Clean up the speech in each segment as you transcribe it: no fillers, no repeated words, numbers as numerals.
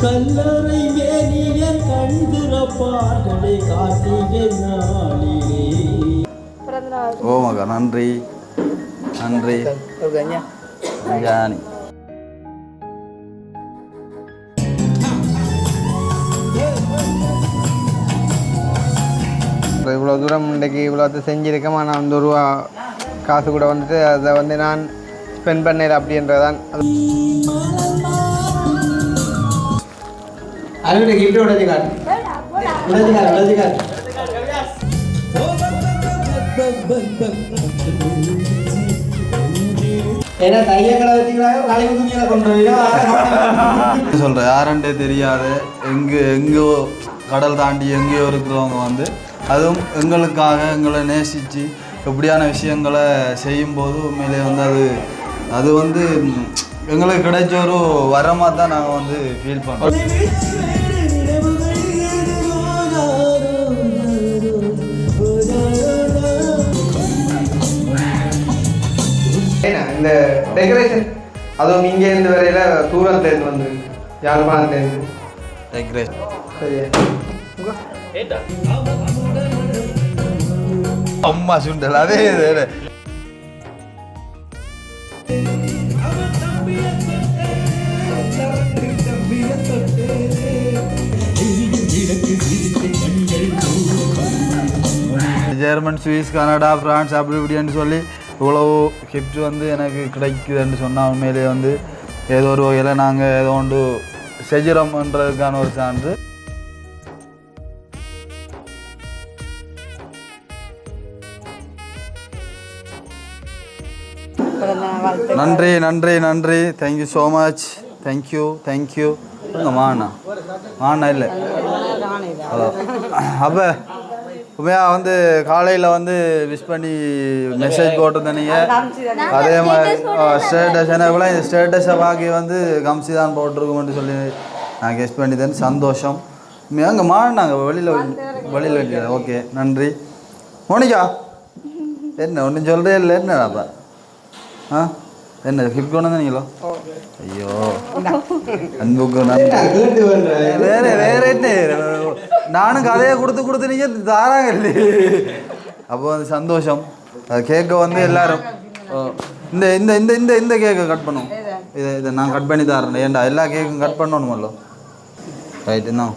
கல்லறை வேணியன் கண்துறப்பார்களே காட்டிய நாளிலே. ஓ மகா நன்றி நன்றி ஜானி. இவ்வளோ தூரம் இன்றைக்கி இவ்வளோத்தை செஞ்சுருக்கேன். ஆனால் அந்த ரூபா காசு கூட வந்துட்டு அதை வந்து நான் ஸ்பெண்ட் பண்ணல அப்படின்றதான். சொல்கிறேன் யாருன்றே தெரியாது. எங்கேயோ கடல் தாண்டி எங்கேயோ இருக்கிறவங்க வந்து அதுவும் எங்களுக்காக எங்களை நேசித்து எப்படியான விஷயங்களை செய்யும்போது உண்மையிலே வந்து அது வந்து எங்களுக்கு கிடைச்ச ஒரு வரமாக தான் நாங்கள் வந்து ஃபீல் பண்ணுறோம். இந்த டெக்கரேஷன் அதுவும் இங்கேருந்து வரையில் தூரத்துலேருந்து வந்து யாழ்ப்பாணத்துலேருந்து டெக்கரேஷன் சரியா அம்மா சுண்டல் அதே ஜெர்மன், சுவிஸ், கனடா, ஃப்ரான்ஸ் அப்படி இப்படின்னு சொல்லி இவ்வளோ கிஃப்ட் வந்து எனக்கு கிடைக்குதுன்னு சொன்னால் உண்மையிலே வந்து ஏதோ ஒரு வகையில் நாங்கள் ஏதோ ஒன்று செஞ்சிரோம்ன்றதுக்கான ஒரு சான்று. நன்றி நன்றி நன்றி. Thank you so much. Thank you thank you. மாண்ணா மாண்ணா இல்லை அப்போ உண்மையா வந்து காலையில் வந்து விஷ் பண்ணி மெசேஜ் போட்டிருந்தீங்க. அதே மாதிரி ஸ்டேட்டஸ் எனக்குள்ள இந்த ஸ்டேட்டஸை பாக்கி வந்து கம்சி தான் போட்டிருக்கோம்னு சொல்லி நான் கெஸ் பண்ணிட்டேன். சந்தோஷம். அங்கே மாறினாங்க வெளியில் வைக்கிறேன். ஓகே நன்றி. மோனிகா என்ன ஒன்றும் சொல்கிறே இல்லை என்னடாப்பா? ஆ என்ன கிஃப்ட் கொண்டு வந்தீங்களோ? ஐயோ அன்புக்கு நன்றி. வேற வேற என்ன நானும் கதையை கொடுத்து நீங்கள் தாராங்க இல்லையே. அப்போ வந்து சந்தோஷம். கேக்கை வந்து எல்லாரும் இந்த இந்த இந்த இந்த இந்த கேக்கை கட் பண்ணுவோம். இதை நான் கட் பண்ணி தரேன். ஏன்டா எல்லா கேக்கும் கட் பண்ணணுமல்லோ. ரைட் என்ன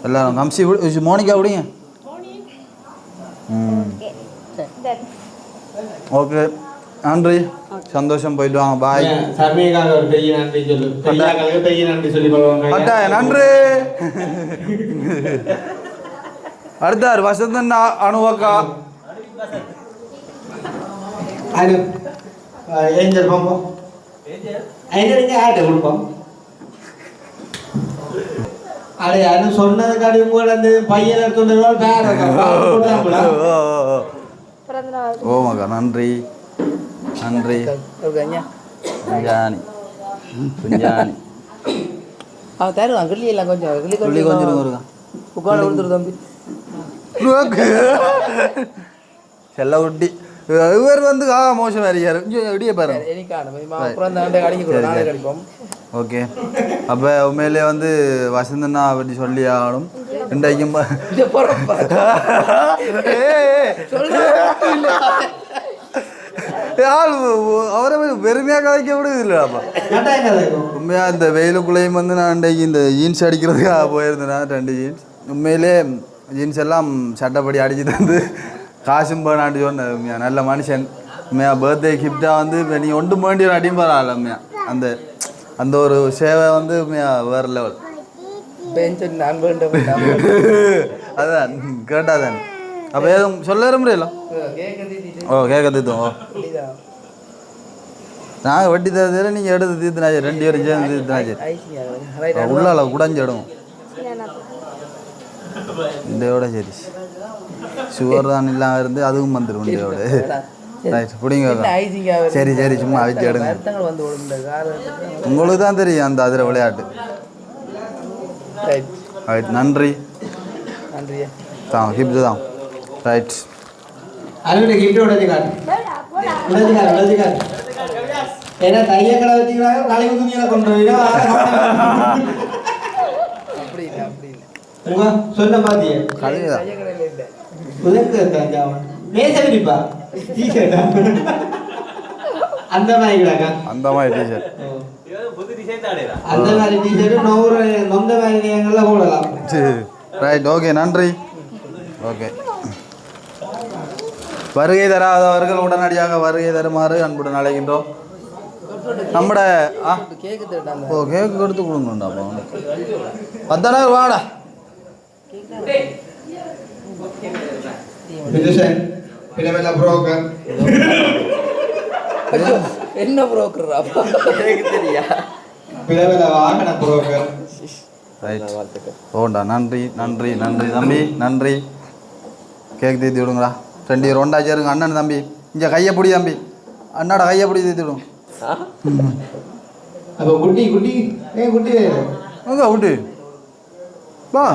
எல்லாரும் கம்சி மோனிகா விடுங்க. ஓகே நன்றி சந்தோஷம். போயிட்டு வாங்க. பாய். நன்றி. அடுத்தார் வசந்தன் அனுவக்கா ஏஞ்சல் போம்போம் ஆட்ட கொடுப்போம். அடே அது சொன்னதுக்காடி உங்களோட அந்த பையன் எடுத்துட்டு ஓ மகா நன்றி நன்றி. குஞ்சானி குஞ்சானி அவன் தருவான் கிள்ளி எல்லாம் கொஞ்சம் கிள்ளி கொஞ்சம் இருக்கா உட்கார கொடுத்துரு தம்பி. செல்ல விட்டி இவர் வந்து மோசம் வேறியாரு இடியே பாருங்க. ஓகே அப்போ உண்மையிலே வந்து வசந்தனா பற்றி சொல்லி ஆகணும். இன்றைக்கும் அவரை பெருமையாக கதைக்க விடுது இல்லைப்பா. உண்மையாக இந்த வெயிலுக்குள்ளேயும் வந்து நான் இன்றைக்கு இந்த ஜீன்ஸ் அடிக்கிறதுக்காக போயிருந்தேன். 2 ஜீன்ஸ் உண்மையிலே ஜீன்ஸ் எல்லாம் சட்டப்படி அடிச்சு தந்து காசும் போனாட்டு சொன்னேன். உண்மையா நல்ல மனுஷன். உண்மையாக பர்த்டே கிஃப்டாக வந்து இப்போ நீ ஒன்று வேண்டிய அடியும் பரவாயில்ல. உண்மையா அந்த அந்த ஒரு சேவை வந்து உண்மையாக வேறு லெவல். அதுதான் கேட்டாதான் அப்போ எதுவும் சொல்ல முடியல. ஓ கேட்க தீர்த்தோம். ஓ நாங்கள் வட்டி தரதில்லை நீங்கள் எடுத்து தீர்த்துனாச்சு 2 பேரும் சேர்ந்து தீர்த்துனாச்சு. உள்ளால குடஞ்சிடும் இதையோட. சரி சுகர் தான் இல்லாமல் இருந்து அதுவும் வந்துடும் இதையோட. ரைட் பிடிங்க. சரி சரி சும்மா அவிச்சு எடுங்க. உங்களுக்கு தான் தெரியும் அந்த அதில் விளையாட்டு. ரைட் நன்றி தான் கிஃப்ட் தான். ரைட் அதுக்கு கிஃப்ட் உடஞ்சிக்காரு ஏன்னா தையக்கடை வச்சுக்கிறாங்க கழிவு துணியில் கொண்டு போயிடும். உங்க சொன்ன மாதிரியே கழுவிதான் உதக்கு தஞ்சாவன் மேசடிப்பா டீஷர்ட் அந்த மாதிரி கிடக்கா அந்த மாதிரி டீச்சர் அந்த மாதிரி டீஷர்ட் நொந்த மாதிரி நேரங்கள்ல போடலாம் ரைட் ஓகே நன்றி ஓகே வருகை தராதவர்கள் உடனடியாக வருகை தருமாறு அன்புடன் அழைக்கின்றோம் நம்மட கேக்கு தட்டாங்க ஓ கேக்கு கொடுத்து கொடுங்கண்டா அப்போ அவனுக்கு 10,000 வாடா விதுஷன் பிளவெல்ல புரோக்கர் என்ன புரோக்கர் அப்பா கேக்கு தெரியா பிளவெல்ல வாகன புரோக்கர் ரைட் ஓண்டா நன்றி நன்றி நன்றி தம்பி நன்றி கேக் தீத்தி விடுங்களா 2 பேர் ஒண்டா சேருங்க அண்ணன் தம்பி இங்கே கையை பிடி தம்பி அண்ணாட கையை பிடி தீத்தி விடுங்க அப்போ குட்டி குட்டி குட்டி அங்கே விட்டு வா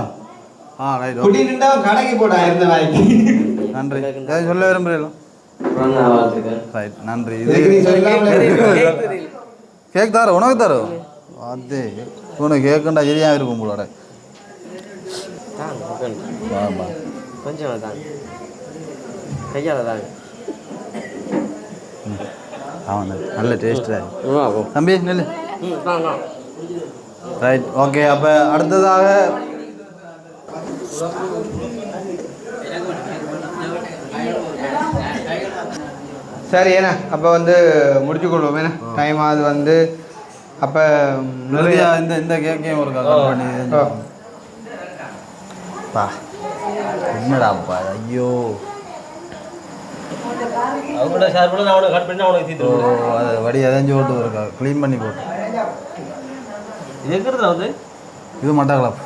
ரைட் குட்டி நின்றா கடைக்கு போடா இருந்த வாய்க்கு நன்றி ஏதாவது சொல்ல விரும்புகிறீங்களா ரைட் நன்றி கேக் தர உனக்கு தரும் அது உனக்கு கேக்குண்டா சரியா இருக்கும் உங்களோட கொஞ்சம் தான் கையால் தாங்க ஆமாம் நல்ல டேஸ்ட் தம்பி நெல் ரைட் ஓகே அப்போ அடுத்ததாக சரி ஏண்ணா அப்போ வந்து முடிச்சு கொள்வோம் ஏன்னா டைம் அது வந்து அப்போ நிறைய இந்த கேக்கையும் ஒரு கட் பண்ணி பா என்னடாப்பா ஐயோ அவங்களோட ஷேர் பண்ண நான் கட் பண்ணி அவனுக்கு தீத்து அது வடி எதஞ்சு போட்டு இருக்கா க்ளீன் பண்ணி போட்டு எங்கிறதுல வந்து இது மட்டக்களப்பு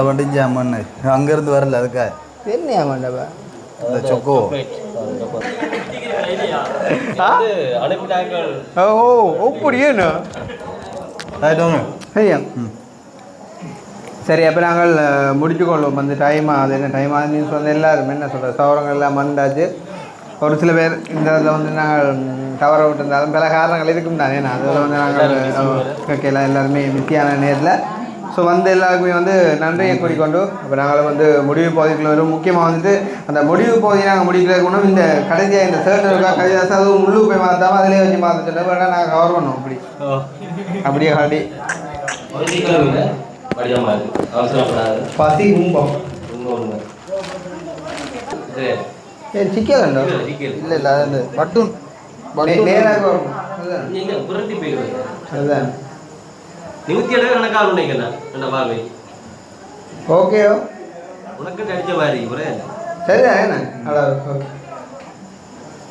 வண்டிஞ்சா மண்ணு அங்கேருந்து வரல அதுக்காக என்னையா மண்டபா இந்த சொக்கோ அனுப்பிட்டாங்க ஓ அப்படியேண்ணா ரைட் வாங்க சரியா சரி அப்போ நாங்கள் முடிச்சுக்கொள்வோம் வந்து டைம் ஆகுது என்ன டைம் ஆகுதுன்னு சொன்ன எல்லாரும் என்ன சொல்கிறது சவரங்கள் எல்லாம் மண்டாச்சு ஒரு சில பேர் இந்த இதில் வந்து நாங்கள் தவற விட்டுருந்தாலும் பல காரணங்கள் இருக்கும் தானே நான் அதில் வந்து நாங்கள் கேட்கலாம் எல்லாருமே பிஸியான நேரத்தில் ஸோ வந்து எல்லாருக்குமே வந்து நன்றியை கூறிக்கொண்டு அப்போ நாங்கள் வந்து முடிவு பகுதிக்குள்ள வரும் முக்கியமாக வந்துட்டு அந்த முடிவு பகுதியை நாங்கள் முடிக்கிறதுக்கு முன்னும் இந்த கடைசியாக இந்த ஷர்ட் இருக்கா கவிதாசம் அதுவும் உள்ளு போய் மாற்றாமல் அதிலே வச்சு மாற்றிட்டு வேணா நாங்கள் கவர் பண்ணுவோம் அப்படியே காட்டி பசி கும்பம் சிக்கல் இல்லை இல்லை அது பட்டூன் நேராக வரும் அதுதான் நிமித்தி எடுக்க கணக்காக உண்டைங்கண்ணா என்ன பார்வை ஓகே உனக்கு அடிச்ச மாதிரி ஒரே சரிதான் என்ன அவ்வளோ ஓகே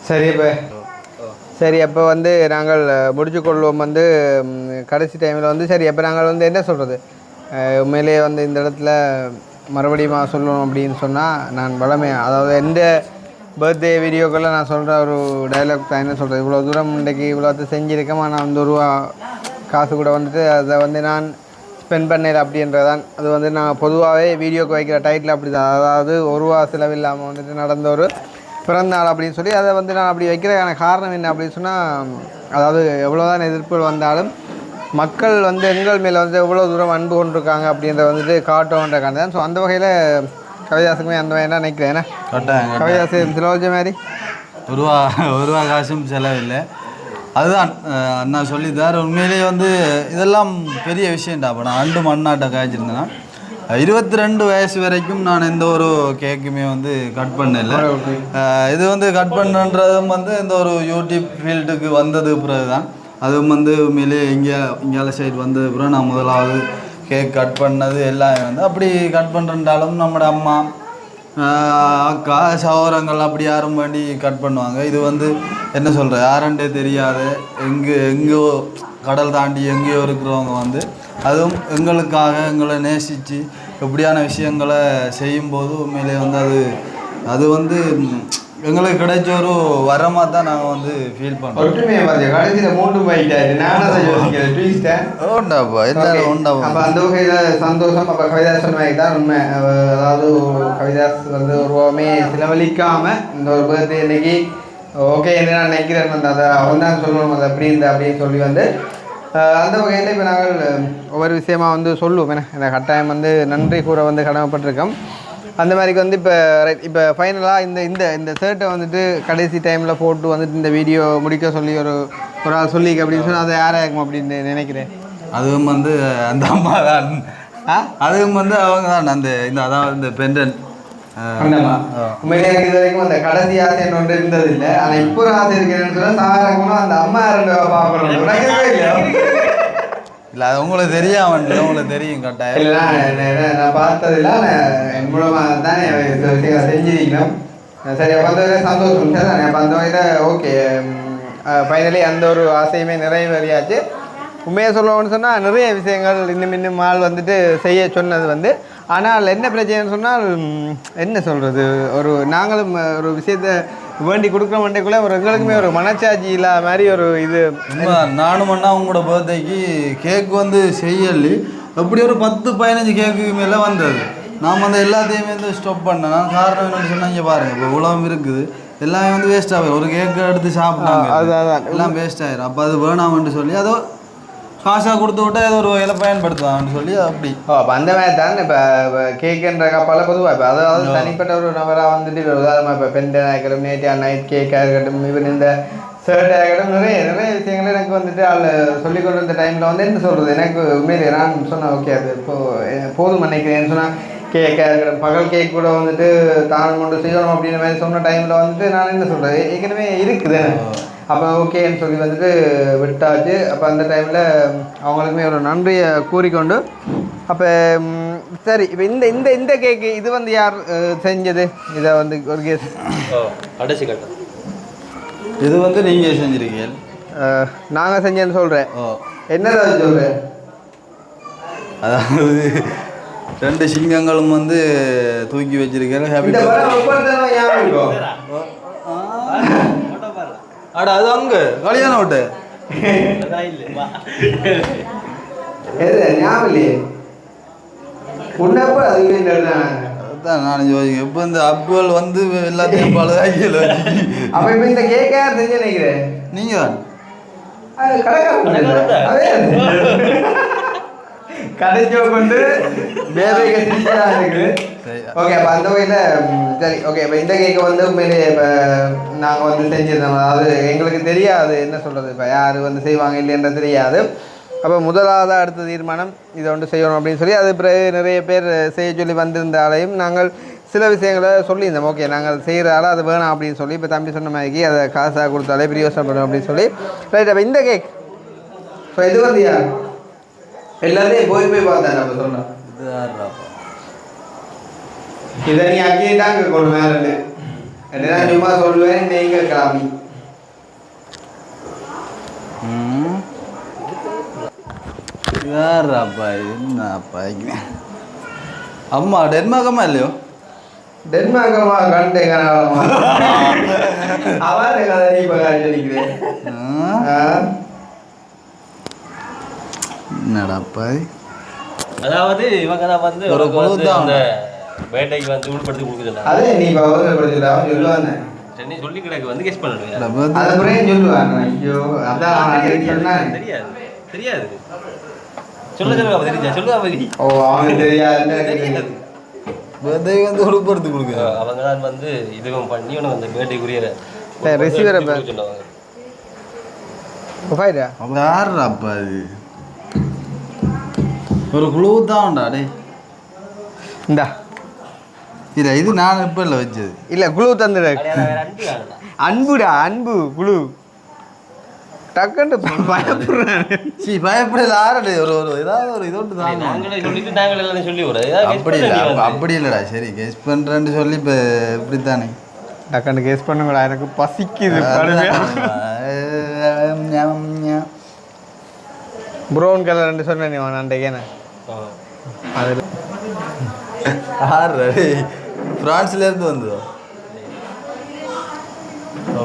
சரி இப்போ சரி அப்போ வந்து நாங்கள் முடிச்சுக்கொள்வோம் வந்து கடைசி டைமில் வந்து சரி அப்போ நாங்கள் வந்து என்ன சொல்கிறது உண்மையிலேயே வந்து இந்த இடத்துல மறுபடியும் சொல்லணும் அப்படின்னு சொன்னால் நான் வளமையாக அதாவது எந்த பர்த்டே வீடியோக்களில் நான் சொல்கிற ஒரு டைலாக் தான் என்ன சொல்கிறது இவ்வளோ தூரம் இன்றைக்கி இவ்வளோ செஞ்சுருக்கேன் நான் வந்து ரூபா காசு கூட வந்துட்டு அதை வந்து நான் ஸ்பெண்ட் பண்ணல அப்படின்றதான் அது வந்து நான் பொதுவாகவே வீடியோக்கு வைக்கிற டைட்டில் அப்படி தான் அதாவது ஒரு ரூபா செலவில்லாமல் வந்துட்டு நடந்த ஒரு பிறந்தநாள் அப்படின்னு சொல்லி அதை வந்து நான் அப்படி வைக்கிறதுக்கான காரணம் என்ன அப்படின்னு சொன்னால் அதாவது எவ்வளோதான் எதிர்ப்புகள் வந்தாலும் மக்கள் வந்து எங்கள் மேலே வந்து எவ்வளோ தூரம் அன்பு கொண்டிருக்காங்க அப்படின்றத வந்துட்டு காட்டுவோன்றக்கான தான் ஸோ அந்த வகையில் கவிதாசுக்குமே அந்த மாதிரி தான் நினைக்கிறேன் ஏன்னா கவிதாசு சிலோஜ மாதிரி ஒரு ரூபா காசும் செலவில்லை அதுதான் அண்ணா சொல்லித்தார் உண்மையிலேயே வந்து இதெல்லாம் பெரிய விஷயம்டா அப்போ நான் அண்டு மண்ணாட்டை காய்ச்சிருந்தேன்னா 22 வயசு வரைக்கும் நான் எந்த ஒரு கேக்குமே வந்து கட் பண்ணல இது வந்து கட் பண்ணுன்றதும் வந்து இந்த ஒரு யூடியூப் ஃபீல்டுக்கு வந்தது பிறகு தான் அதுவும் வந்து உண்மையிலே இங்கே சைடு வந்தது பிறகு நான் முதலாவது கேக் கட் பண்ணது எல்லாமே வந்து அப்படி கட் பண்ணுறாலும் நம்மளோட அம்மா அக்கா சகோதரங்கள் அப்படி யாரும் வேண்டி கட் பண்ணுவாங்க இது வந்து என்ன சொல்கிற யாருன்றே தெரியாது எங்கேயோ கடல் தாண்டி எங்கேயோ இருக்கிறவங்க வந்து அதுவும் எங்களுக்காக எங்களை நேசித்து இப்படியான விஷயங்களை செய்யும்போது உண்மையிலே வந்து அது வந்து எங்களுக்கு கிடைச்ச ஒரு வரமாக தான் நாங்கள் வந்து ஃபீல் பண்ணுறோம் ஒற்றுமையை பார்த்து கடைசியில் மூன்று போயிட்டாரு நானும் அதை யோசிக்கிறேன் ட்வீஸ்ட்டேன் உண்டாப்பா எல்லாரும் உண்டாப்பா அப்போ அந்த வகையில் சந்தோஷம் அப்போ கவிதாஸ் சொன்ன தான் உண்மை அதாவது கவிதாஸ் வந்து ஒரு ரூபாவுமே செலவழிக்காமல் இந்த ஒரு பர்த்டே இன்னைக்கு ஓகே என்ன நான் நினைக்கிறேன் வந்து அதை அவன் தான் சொல்லணும் அது அப்படி இந்த அப்படின்னு சொல்லி வந்து அந்த வகையில் இப்போ நாங்கள் ஒவ்வொரு விஷயமா வந்து சொல்லுவோம் என்ன கட்டாயம் வந்து நன்றி கூற வந்து கடமைப்பட்டிருக்கோம். அந்த மாதிரிக்கு வந்து இப்போ ஃபைனலாக இந்த ஷர்ட்டை வந்துட்டு கடைசி டைமில் போட்டு வந்துட்டு இந்த வீடியோ முடிக்க சொல்லி ஒரு ஆள் சொல்லிக்க அப்படின்னு சொன்னால் அதை யாராக இருக்கும் அப்படின்னு நினைக்கிறேன். அதுவும் வந்து அந்த அம்மா தான். அதுவும் வந்து அவங்க தான் இந்த அதாவது இந்த பெண்டன் உண்மையிலே எனக்கு இது வரைக்கும் அந்த கடைசி ஆசை ஒன்று இருந்தது இல்லை. ஆனால் இப்போ ஒரு ஆசை இருக்கிறேன்னு சொன்னால் சாரக்கணும் அந்த அம்மா ரெண்டு பார்க்கணும் இல்லையா? இல்லை அது உங்களுக்கு தெரியாமல் உங்களுக்கு தெரியும் கட்டாயம். இல்லை நான் பார்த்ததில்ல. என் மூலமாக தான் செஞ்சிருக்கணும். சரி அப்போ அந்த வகையில் சந்தோஷம் சார். அப்போ அந்த வகையில் ஓகே ஃபைனலி அந்த ஒரு ஆசையுமே நிறைவேறியாச்சு. உண்மையாக சொல்லணும்னு சொன்னால் நிறைய விஷயங்கள் இன்னும் ஆள் வந்துட்டு செய்ய சொன்னது வந்து. ஆனால் என்ன பிரச்சனைன்னு சொன்னால் என்ன சொல்கிறது, நாங்களும் ஒரு விஷயத்தை வேண்டி கொடுக்குற மண்டைக்குள்ளே எங்களுக்குமே ஒரு மனச்சாட்சி இல்லாத மாதிரி ஒரு இது. நானும் அண்ணா உங்களோட பர்த்டேக்கு கேக் வந்து செய்யலி எப்படி ஒரு 10-15 கேக்கு மேலே வந்தது. நாம் வந்து எல்லாத்தையுமே வந்து ஸ்டாப் பண்ணேன். நான் காரணம் என்னென்னு சொன்னால் இங்கே பாருங்கள், இப்போ உலகம் இருக்குது எல்லாமே வந்து வேஸ்ட் ஆகும். ஒரு கேக்கு எடுத்து சாப்பிட்டாங்க அதுதான் எல்லாம் வேஸ்ட் ஆகிடும். அப்போ அது வேணாம்னு சொல்லி அதோ காசாக கொடுத்து விட்டா ஏதோ ஒரு வகையில் பயன்படுத்துவான்னு சொல்லி அப்படி. அப்போ அந்த மாதிரி தான் இப்போ கேக்குன்ற கப்பால் பொதுவாக இப்போ அதாவது தனிப்பட்ட ஒரு நபராக வந்துட்டு உதாரணமாக இப்போ பெண்டன் ஆகட்டும், நைட் கேக்காக இருக்கட்டும், ஈவன் இந்த ஷர்ட் ஆகட்டும், நிறைய விஷயங்கள் எனக்கு வந்துட்டு அதில் சொல்லி கொண்டு வந்த டைமில் வந்து என்ன சொல்கிறது, எனக்கு உண்மையிலே நான் சொன்னேன் ஓகே அது இப்போது போதும் நினைக்கிறேன்னு சொன்னால் கேக்காக இருக்கட்டும், பகல் கேக் கூட வந்துட்டு தான் கொண்டு செய்யணும் அப்படின்ற மாதிரி சொன்ன டைமில் வந்துட்டு நான் என்ன சொல்கிறது ஏற்கனவே இருக்குது. அப்போ ஓகேன்னு சொல்லி வந்துட்டு விட்டாச்சு. அப்போ அந்த டைமில் அவங்களுக்குமே ஒரு நன்றியை கூறிக்கொண்டு அப்போ சரி இப்போ இந்த கேக்கு இது வந்து யார் செஞ்சது? இதை வந்து ஒரு கேஸ் கடைசி கட்டம் இது வந்து நீங்கள் செஞ்சுருக்கீங்க. நாங்கள் செஞ்சேன்னு சொல்கிறேன். என்னதான் சொல்கிறேன், அதாவது 2 சிங்கங்களும் வந்து தூக்கி வச்சிருக்கேன். அட அது அங்கே கல்யாண விட்டு அதான் நான் யோசிக்கிறேன். இப்போ இந்த அப்புகள் வந்து எல்லாத்தையும் பழுதாக்கல அப்போ இப்போ இந்த கேக்கா செஞ்சு நினைக்கிறேன் நீங்கள் தான் கடைச்சோ கொண்டு பேபேக்கு சிரிச்சாக இருக்குது. ஓகே அப்போ அந்த வகையில் சரி ஓகே இப்போ இந்த கேக்கை வந்து உண்மையிலே இப்போ நாங்கள் வந்து செஞ்சுருந்தோம். அதாவது எங்களுக்கு தெரியாது என்ன சொல்கிறது, இப்போ யார் வந்து செய்வாங்க இல்லைன்றது தெரியாது. அப்போ முதலாவதாக அடுத்த தீர்மானம் இதை வந்து செய்யணும் அப்படின்னு சொல்லி அது பிறகு நிறைய பேர் செய்ய சொல்லி வந்திருந்தாலையும் நாங்கள் சில விஷயங்களை சொல்லியிருந்தோம். ஓகே நாங்கள் செய்கிறதால அது வேணாம் அப்படின்னு சொல்லி இப்போ தம்பி சொன்ன மாதிரி அதை காசாக கொடுத்தாலே பிரியோசனப்படும் அப்படின்னு சொல்லி ரைட். அப்போ இந்த கேக் ஸோ இது வந்து யார் எல்லாத்தையும் போய் பார்த்தேன் நம்ம சொன்னோம். இதை நீ அங்கேயே தாங்க கொண்டு மேலே என்ன சும்மா சொல்லுவேன் நீங்கள் கிளம்பி யாராப்பா என்னப்பா அம்மா டென்மார்க்கம்மா இல்லையோ? டென்மார்க்கம்மா கண்டேங்க அவன் கதை நீ இப்போ காட்டிக்கிறேன். என்னடாப்பா அதாவது இவங்க தான் வந்து ஒரு அந்த வேட்டைக்கு வந்து உள்படுத்தி கொடுக்குதுல்ல, அதே நீ இப்போ அவசரப்படுத்திடா அவன் சொல்லுவாங்க சென்னை சொல்லி கிடக்கு வந்து கெஸ் பண்ணுங்க. அதை புரியும் சொல்லுவாங்க. ஐயோ அதான் சொன்னாங்க தெரியாது தெரியாது சொல்லுங்க தெரிஞ்சா சொல்லுவாங்க. ஓ அவனுக்கு தெரியாது வந்து உள்படுத்தி கொடுக்குது. அவங்க தான் வந்து இதுவும் பண்ணி உனக்கு அந்த வேட்டைக்குரிய ரிசீவரை சொன்னாங்க. அப்போ யாருடாப்பா அது ஒரு குழு தான்டா டே இந்தா இல்லை இது நான் இப்போ இல்லை வச்சது இல்லை குழு தந்துடு அன்புடா அன்பு குழு டக்குன்னு பயப்படுறேன். சரி பயப்படல ஆறடே ஒரு ஏதாவது ஒரு இதோட்டு தான் நாங்களே சொல்லிட்டு நாங்கள் எல்லாம் சொல்லி விட அப்படி இல்லை அப்படி இல்லைடா. சரி கெஸ் பண்ணுறேன்னு சொல்லி இப்போ இப்படித்தானே டக்குன்னு கெஸ் பண்ணுங்கடா எனக்கு பசிக்குது. ப்ரௌன் கலர் சொன்னேன் நீ அன்றைக்கேண்ணே அதில் ஆறு ஃப்ரான்ஸ்லேருந்து வந்ததோ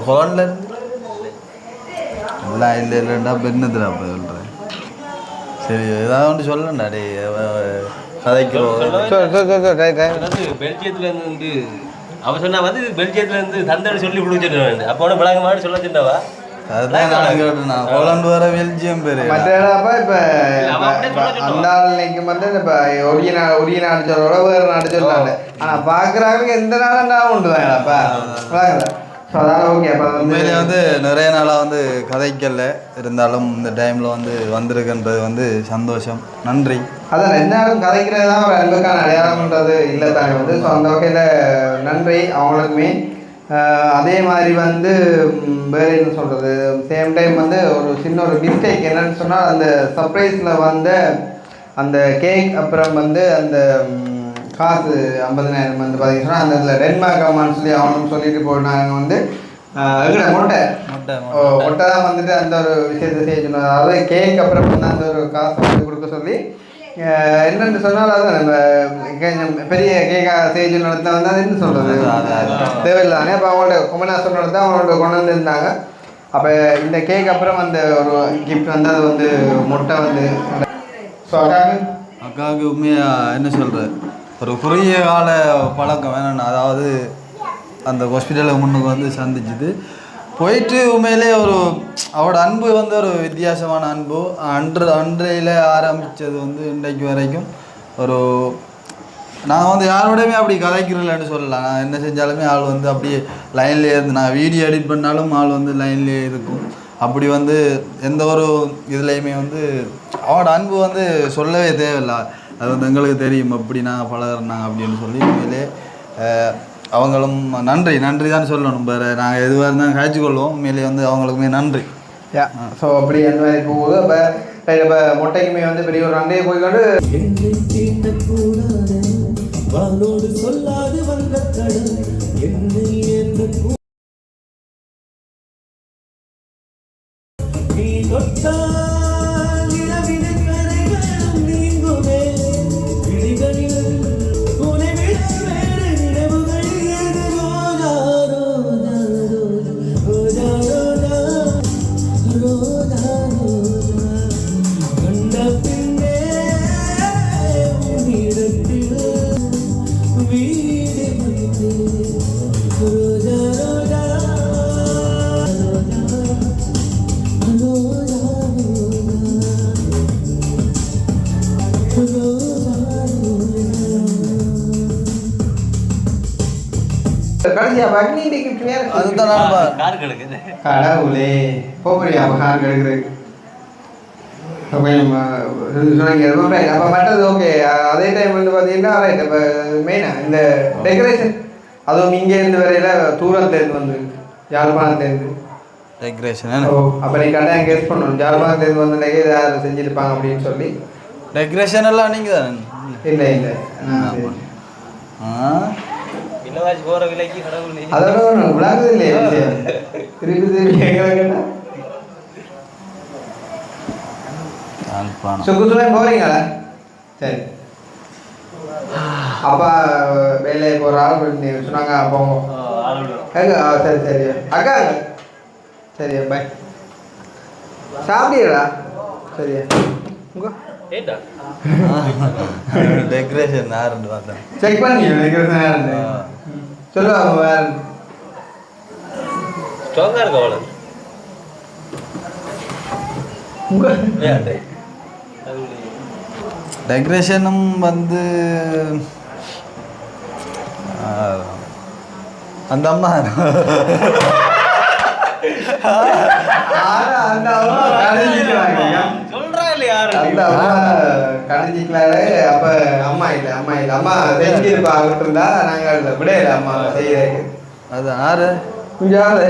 ஹோலண்ட்லேருந்து எல்லாம் இல்லை இல்லைண்டா பெண்ணுதுடா அப்போ சொல்கிறேன். சரி ஏதாவது ஒன்று சொல்லண்டா டே கதைக்கிறோம். பெல்ஜியத்துல இருந்து அவ சொன்னா வந்து பெல்ஜியத்துல இருந்து தந்தன்னு சொல்லி கொடுத்துட்டு அப்போ விளங்க மாதிரி சொல்ல சின்னவா அதுதான் நான் கேட்டேன். ஹோலந்து வர பெல்ஜியம் பேரு. மற்ற இடப்ப இப்போ அவன் அப்படியே சொல்ல அந்த ஆளுக்கு வந்து இப்போ உரிய நாடு சொல்ல வேறு நாடு சொல்கிறாங்க. ஆனால் பார்க்குறாங்க எந்த நாடும் உண்டு தாங்கப்பா. ஸோ அதான் ஓகே. அப்போ உண்மையிலே வந்து நிறைய நாளாக வந்து கதைக்கல, இருந்தாலும் இந்த டைமில் வந்து வந்திருக்குன்றது வந்து சந்தோஷம். நன்றி. அதான் ரெண்டாலும் கதைக்கிறது தான் ஒரு அன்புக்கான அடையாளம்ன்றது இல்லை தானே வந்து. ஸோ அந்த வகையில் நன்றி அவங்களுக்குமே. அதே மாதிரி வந்து வேறு என்ன சொல்கிறது, சேம் டைம் வந்து ஒரு சின்ன ஒரு மிஸ்டேக் என்னன்னு சொன்னால், அந்த சர்ப்ரைஸில் வந்த அந்த கேக் அப்புறம் வந்து அந்த காசு 50,000 வந்து பார்த்தீங்கன்னா அந்த இதில் டென்மார்க் அம்மான்னு சொல்லி அவனும் சொல்லிட்டு போனாங்க வந்து எங்கட மொட்டை தான் வந்துட்டு அந்த ஒரு விஷயத்தை செய்ய சொன்னாங்க. அதாவது கேக் அப்புறம் வந்து அந்த ஒரு காசை வந்து கொடுக்க சொல்லி என்னென்னு சொன்னால் அது நம்ம பெரிய கேக்காக செய்ய சொன்னது வந்து அது என்ன சொல்கிறது தேவையில்லை தானே. அப்போ அவங்கள்ட்ட குமநாசம் நடத்த அவங்கள்ட்ட கொண்டு வந்துருந்தாங்க. அப்போ இந்த கேக் அப்புறம் அந்த ஒரு கிஃப்ட் வந்து அது வந்து மொட்டை வந்து ஸோ அக்காவுக்கு உண்மையாக என்ன சொல்கிறது, ஒரு குறுகிய கால பழக்கம் வேணும்னு, அதாவது அந்த ஹாஸ்பிட்டலுக்கு முன்னுக்கு வந்து சந்திச்சுது போயிட்டு உண்மையிலே ஒரு அவரோட அன்பு வந்து ஒரு வித்தியாசமான அன்பு. அன்றையில் ஆரம்பித்தது வந்து இன்றைக்கு வரைக்கும் ஒரு நான் வந்து யாரோடையுமே அப்படி கதைக்கிறதில்லன்னு சொல்லலாம். நான் என்ன செஞ்சாலுமே ஆள் வந்து அப்படியே லைன்லேயே இருந்து, நான் வீடியோ எடிட் பண்ணாலும் ஆள் வந்து லைன்லேயே இருக்கும். அப்படி வந்து எந்த ஒரு இதுலேயுமே வந்து அவரோட அன்பு வந்து சொல்லவே தேவையில்லை. அது வந்து எங்களுக்கு தெரியும் அப்படி நான் பழகிறனாங்க அப்படின்னு சொல்லி உண்மையிலே அவங்களும் நன்றி தான் சொல்லணும். வேறு நாங்கள் எதுவாக இருந்தாலும் காய்ச்சிக்கொள்வோம். உண்மையிலே வந்து அவங்களுக்குமே நன்றி. ஸோ அப்படி அந்த மாதிரி போகுது. இப்போ மொட்டைக்குமே வந்து பெரிய ஒரு நன்றியை போய்கொண்டு சொல்லாது வந்த கடல் என்னை கடைசியாக அக்னி கிஃப்ட் வேறு அதுதான் கார் கெடுக்குது. கடவுளே போறியா கார் கெடுக்குறதுக்கு சொன்னீங்க. அப்போ மற்றது ஓகே. அதே டைம் வந்து பார்த்தீங்கன்னா ரைட். இப்போ மெயினாக இந்த டெக்கரேஷன் அதுவும் இங்கேருந்து வரையில் தூரத்துலேருந்து வந்து யாழ்ப்பாணத்துலேருந்து டெக்கரேஷன். ஓ அப்போ நீ கட்டாயம் கெஸ் பண்ணணும் யாழ்ப்பாணத்துலேருந்து வந்து யார் செஞ்சுருப்பாங்க அப்படின்னு சொல்லி. டெக்கரேஷன் எல்லாம் நீங்கள் தான்? இல்லை இல்லை விலைவாசி போகிற விலைக்கு கடவுள் அதோட விளாகுது இல்லையா திருப்பி திருப்பி எங்களை கேட்டால் சுக்குசுமே போகிறீங்களா? சரி. அப்பா வேலையை போகிற ஆள் சொன்னாங்க. அப்போ சரி சரி அக்கா சரியா பாய். சாப்பிடுறா? சரியா டெக்கரேஷன் யாருன்னு பார்த்தேன். செக் பண்ணி டெக்கரேஷன் யாருன்னு சொல்லுவாங்க. வேறு ஸ்ட்ராங்காக இருக்கு அவ்வளோ. டெக்கரேஷனும் வந்து அந்த அம்மா கடைஞ்சிக்கலாரு. அப்ப அம்மா இல்லை அம்மா செஞ்சிருப்பா இருந்தா நாங்கள் விடையில அம்மா செய்யறதுக்கு. அது ஆறு கொஞ்சம் ஆறு.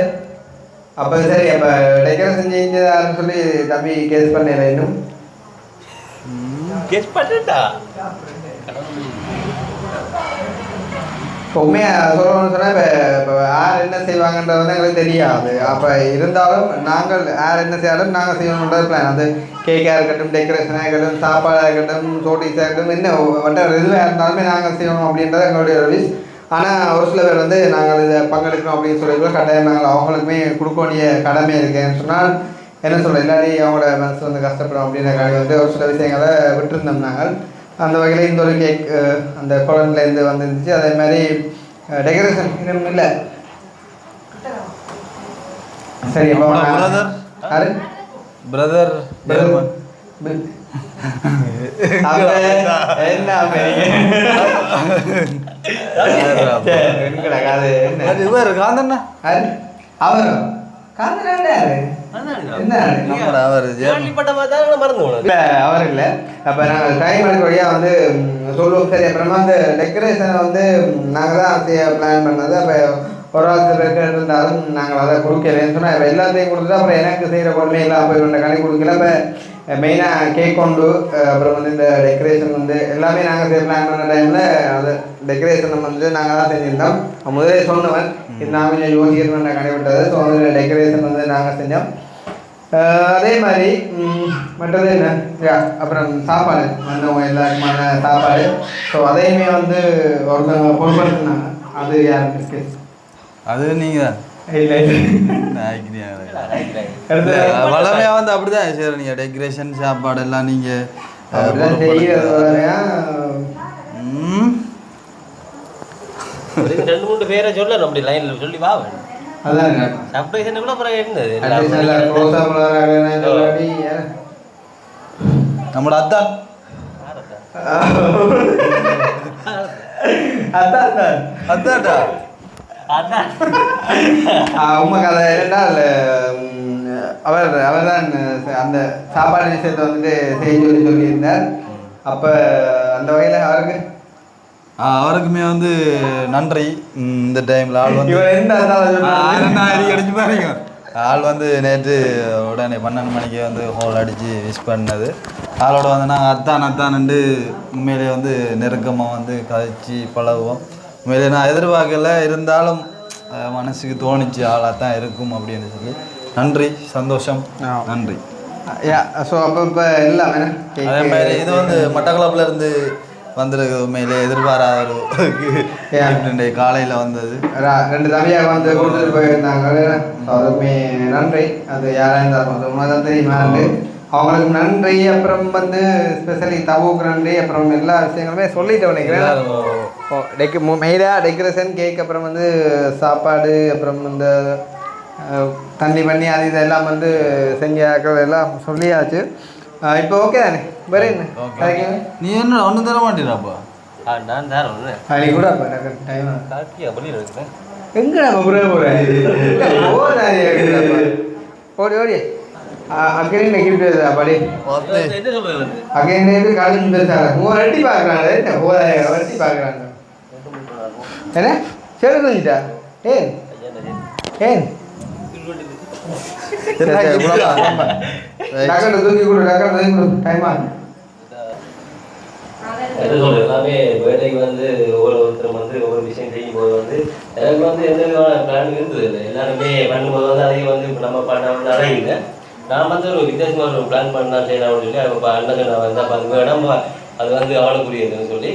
அப்போ சரி. அப்போ டெக்கரேஷன் செஞ்சதாருன்னு சொல்லி தம்பி கேஸ் பண்ணல. இன்னும் கெஸ் பண்ணிட்டா இப்போ உண்மையாக சொல்லணும்னு சொன்னால் இப்போ யார் என்ன செய்வாங்கன்றது வந்து எங்களுக்கு தெரியாது. அப்போ இருந்தாலும் நாங்கள் யார் என்ன செய்யாலும் நாங்கள் செய்யணுன்றது பிளான். அது கேக்காக இருக்கட்டும், டெக்கரேஷனாக இருக்கட்டும், சாப்பாடாக இருக்கட்டும், சோட்டிஸாக இருக்கட்டும், என்ன வட்ட எதுவாக இருந்தாலுமே நாங்கள் செய்யணும் அப்படின்றது எங்களுடைய ஒரு விஷ். ஆனால் ஒரு சில பேர் வந்து நாங்கள் இதை பங்கெடுக்கணும் அப்படின்னு சொல்லி கட்டாயம் நாங்கள் அவங்களுக்குமே கொடுக்க வேண்டிய கடமை இருக்குன்னு சொன்னால் என்ன சொல்கிறேன், எல்லாரையும் அவங்களோட மனசு வந்து கஷ்டப்படும் அப்படின்ற காரணம் வந்து ஒரு சில விஷயங்களை விட்டுருந்தோம் நாங்கள். அந்த வகையில் இந்த ஒரு கேக் அந்த குழந்தைலேருந்து வந்துருந்துச்சு. அதே மாதிரி டெக்கரேஷன் இன்னும் இல்லை. சரி அப்போ பிரதர் யாரு பிரதர் என்ன இவர் காந்தண்ணா அவர் காந்தனாரு என்ன அவர் கேள்விப்பட்ட மாதிரி தான் மறந்து போனேன். இல்லை அவர் இல்லை அப்போ நாங்கள் டைம் எடுக்க வழியாக வந்து சொல்லுவோம். சரி அப்புறமா அந்த டெக்கரேஷனை வந்து நாங்கள் தான் செய்ய பிளான் பண்ணது. அப்போ ஒரு ஆள் இருந்தாலும் நாங்கள் அதை கொடுக்கலன்னு சொன்னால் இப்போ எல்லாத்தையும் கொடுத்துட்டு அப்புறம் எனக்கு செய்கிற உடனே எல்லாம் போய் ஒன்றை கணக்கு கொடுக்கல. இப்போ மெயினாக கேக் கொண்டு அப்புறம் வந்து இந்த டெக்கரேஷன் வந்து எல்லாமே நாங்கள் செய்ய பிளான் பண்ண டைமில் அது டெக்கரேஷன் வந்து நாங்கள் தான் செஞ்சுருந்தோம். முதலே சொன்னவன் இது நான் கொஞ்சம் யோசிக்கணும்னு கடைவிட்டது. ஸோ வந்து டெக்கரேஷன் வந்து நாங்கள் செஞ்சோம். அதே மாதிரி மற்றது என்ன அப்புறம் சாப்பாடு வந்தவங்க எல்லாருக்குமான சாப்பாடு. ஸோ அதையுமே வந்து ஒருத்தவங்க பொருட்படுத்தினாங்க. அது யாருக்கு அது நீங்கள் இல்லை வளமையாக வந்து அப்படிதான் சரி நீங்கள் டெக்கரேஷன் சாப்பாடு எல்லாம் நீங்கள் அப்படிதான் செய்கிறது. ஒரு 2-3 பேரை சொல்ல அப்படி லைன்ல சொல்லி வா வேணும். அதான் சர்ப்ரைஸ் கூட அப்புறம் இருந்தது நம்மளோட அத்தான் அத்தாட்டா உண்மை கதை என்னென்னால் அவர் தான் அந்த சாப்பாடு விஷயத்தை வந்துட்டு செய்ய சொல்லியிருந்தார். அப்போ அந்த வகையில் அவருக்குமே வந்து நன்றி. இந்த டைமில் ஆள் வந்து அடிச்சு பாருங்க. ஆள் வந்து நேற்று உடனே 12 மணிக்கு வந்து ஹோல் அடித்து விஷ் பண்ணது. ஆளோட வந்து நாங்கள் அத்தான்ண்டு உண்மையிலே வந்து நெருக்கமாக வந்து கதைச்சி பழகுவோம். உண்மையிலே நான் எதிர்பார்க்கல, இருந்தாலும் மனசுக்கு தோணிச்சு ஆளாக தான் இருக்கும் அப்படின்னு சொல்லி. நன்றி, சந்தோஷம், நன்றி. ஸோ அப்போ இப்போ எல்லாமே அதே மாதிரி இது வந்து மட்டக்களப்பில் இருந்து வந்திருக்கு. உண்மையிலே எதிர்பாராத ஒரு காலையில் வந்தது. 2 தம்பியாக வந்து கொடுத்துட்டு போயிருந்தாங்க. அதுக்குமே நன்றி. அது யாராக இருந்தாலும் தான் தெரியுமா நன்றி, அவங்களுக்கு நன்றி. அப்புறம் வந்து ஸ்பெஷலி தவுக்கு நன்றி. அப்புறம் எல்லா விஷயங்களுமே சொல்லிட்டு நினைக்கிறேன். மெயினாக டெக்கரேஷன், கேக், அப்புறம் வந்து சாப்பாடு, அப்புறம் இந்த தண்ணி பண்ணி அது இதெல்லாம் வந்து செஞ்சாக்கள் எல்லாம் சொல்லியாச்சு. இப்போ ஓகே தானே? வேறு என்ன நீ என்ன ஒன்றும் தர மாட்டேறாப்பா? நான் தரேன் ஒன்று அது கூட அப்போ டைம் காட்டி அப்படி இருக்குறேன். எங்கே நம்ம போகிறேன் ஓடி ஓடி அக்கறையும் நெகிழ்வு அப்படி என்ன சொல்றது அக்கறை காலேஜ் பேசுகிறாங்க. ரெட்டி பார்க்குறாங்க. என்ன ரெட்டி பார்க்குறாங்க. என்ன சரி தூங்கிட்டா? ஏன் ஏன் டக்கர் தூக்கி கொடு, டக்கர் தூக்கி கொடு. டைமா எல்லாமே வேலைக்கு வந்து ஒவ்வொருத்தரும் வந்து ஒவ்வொரு விஷயம் செய்யும் போது வந்து எனக்கு வந்து எந்த விதமான பிளான் இருந்தது இல்லை. எல்லாருமே பண்ணும்போது வந்து அதையும் வந்து இப்போ நம்ம பண்ண அடையில நான் வந்து ஒரு வித்தியாசமான ஒரு பிளான் பண்ணா செய்யலாம் அப்படின்னு சொல்லி அப்போ அண்ணன் நான் வந்து அப்போ அந்த இடம் அது வந்து அவளுக்குரியதுன்னு சொல்லி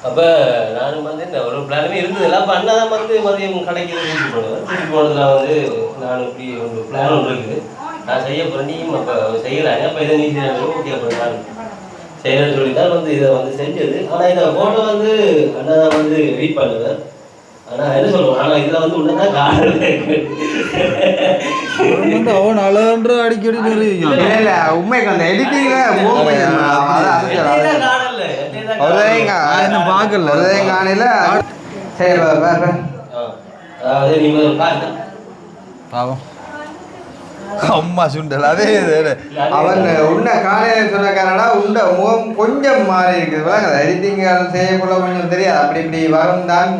அப்போ நானும் வந்து இந்த ஒரு பிளானுமே இருந்தது இல்லை. அப்போ அண்ணா தான் வந்து மதியம் கடைக்கு கூட்டிட்டு போனேன். கூட்டிட்டு போனதுல வந்து நான் இப்படி ஒரு பிளான் ஒன்று இருக்குது, நான் செய்ய போகிறேன், நீயும் அப்போ செய்யலாங்க, அப்போ இதை நீ ஓகே அப்புறம் நான் செய்யணும்னு சொல்லி தான் வந்து இதை வந்து செஞ்சது. ஆனால் இந்த ஃபோட்டோ வந்து அண்ணா தான் வந்து எடிட் பண்ணுவேன். ஆனால் என்ன சொல்லுவோம், ஆனால் இதில் வந்து உன்னதான் காரணம் அவன் அழகன்ற அடிக்கடி இல்லை உண்மைக்கு அந்த எடிட்டிங்ல பார்க்கல காணையில் சரி அதாவது நீங்கள் பாருங்க பாவம் அம்மா சுண்டல் அதே அவன் உன்னை காலையில் சொன்னக்காரனா உண்ட முகம் கொஞ்சம் மாறி இருக்குது. எடிட்டிங் செய்யக்குள்ள கொஞ்சம் தெரியாது. அப்படி இப்படி வரும் தான்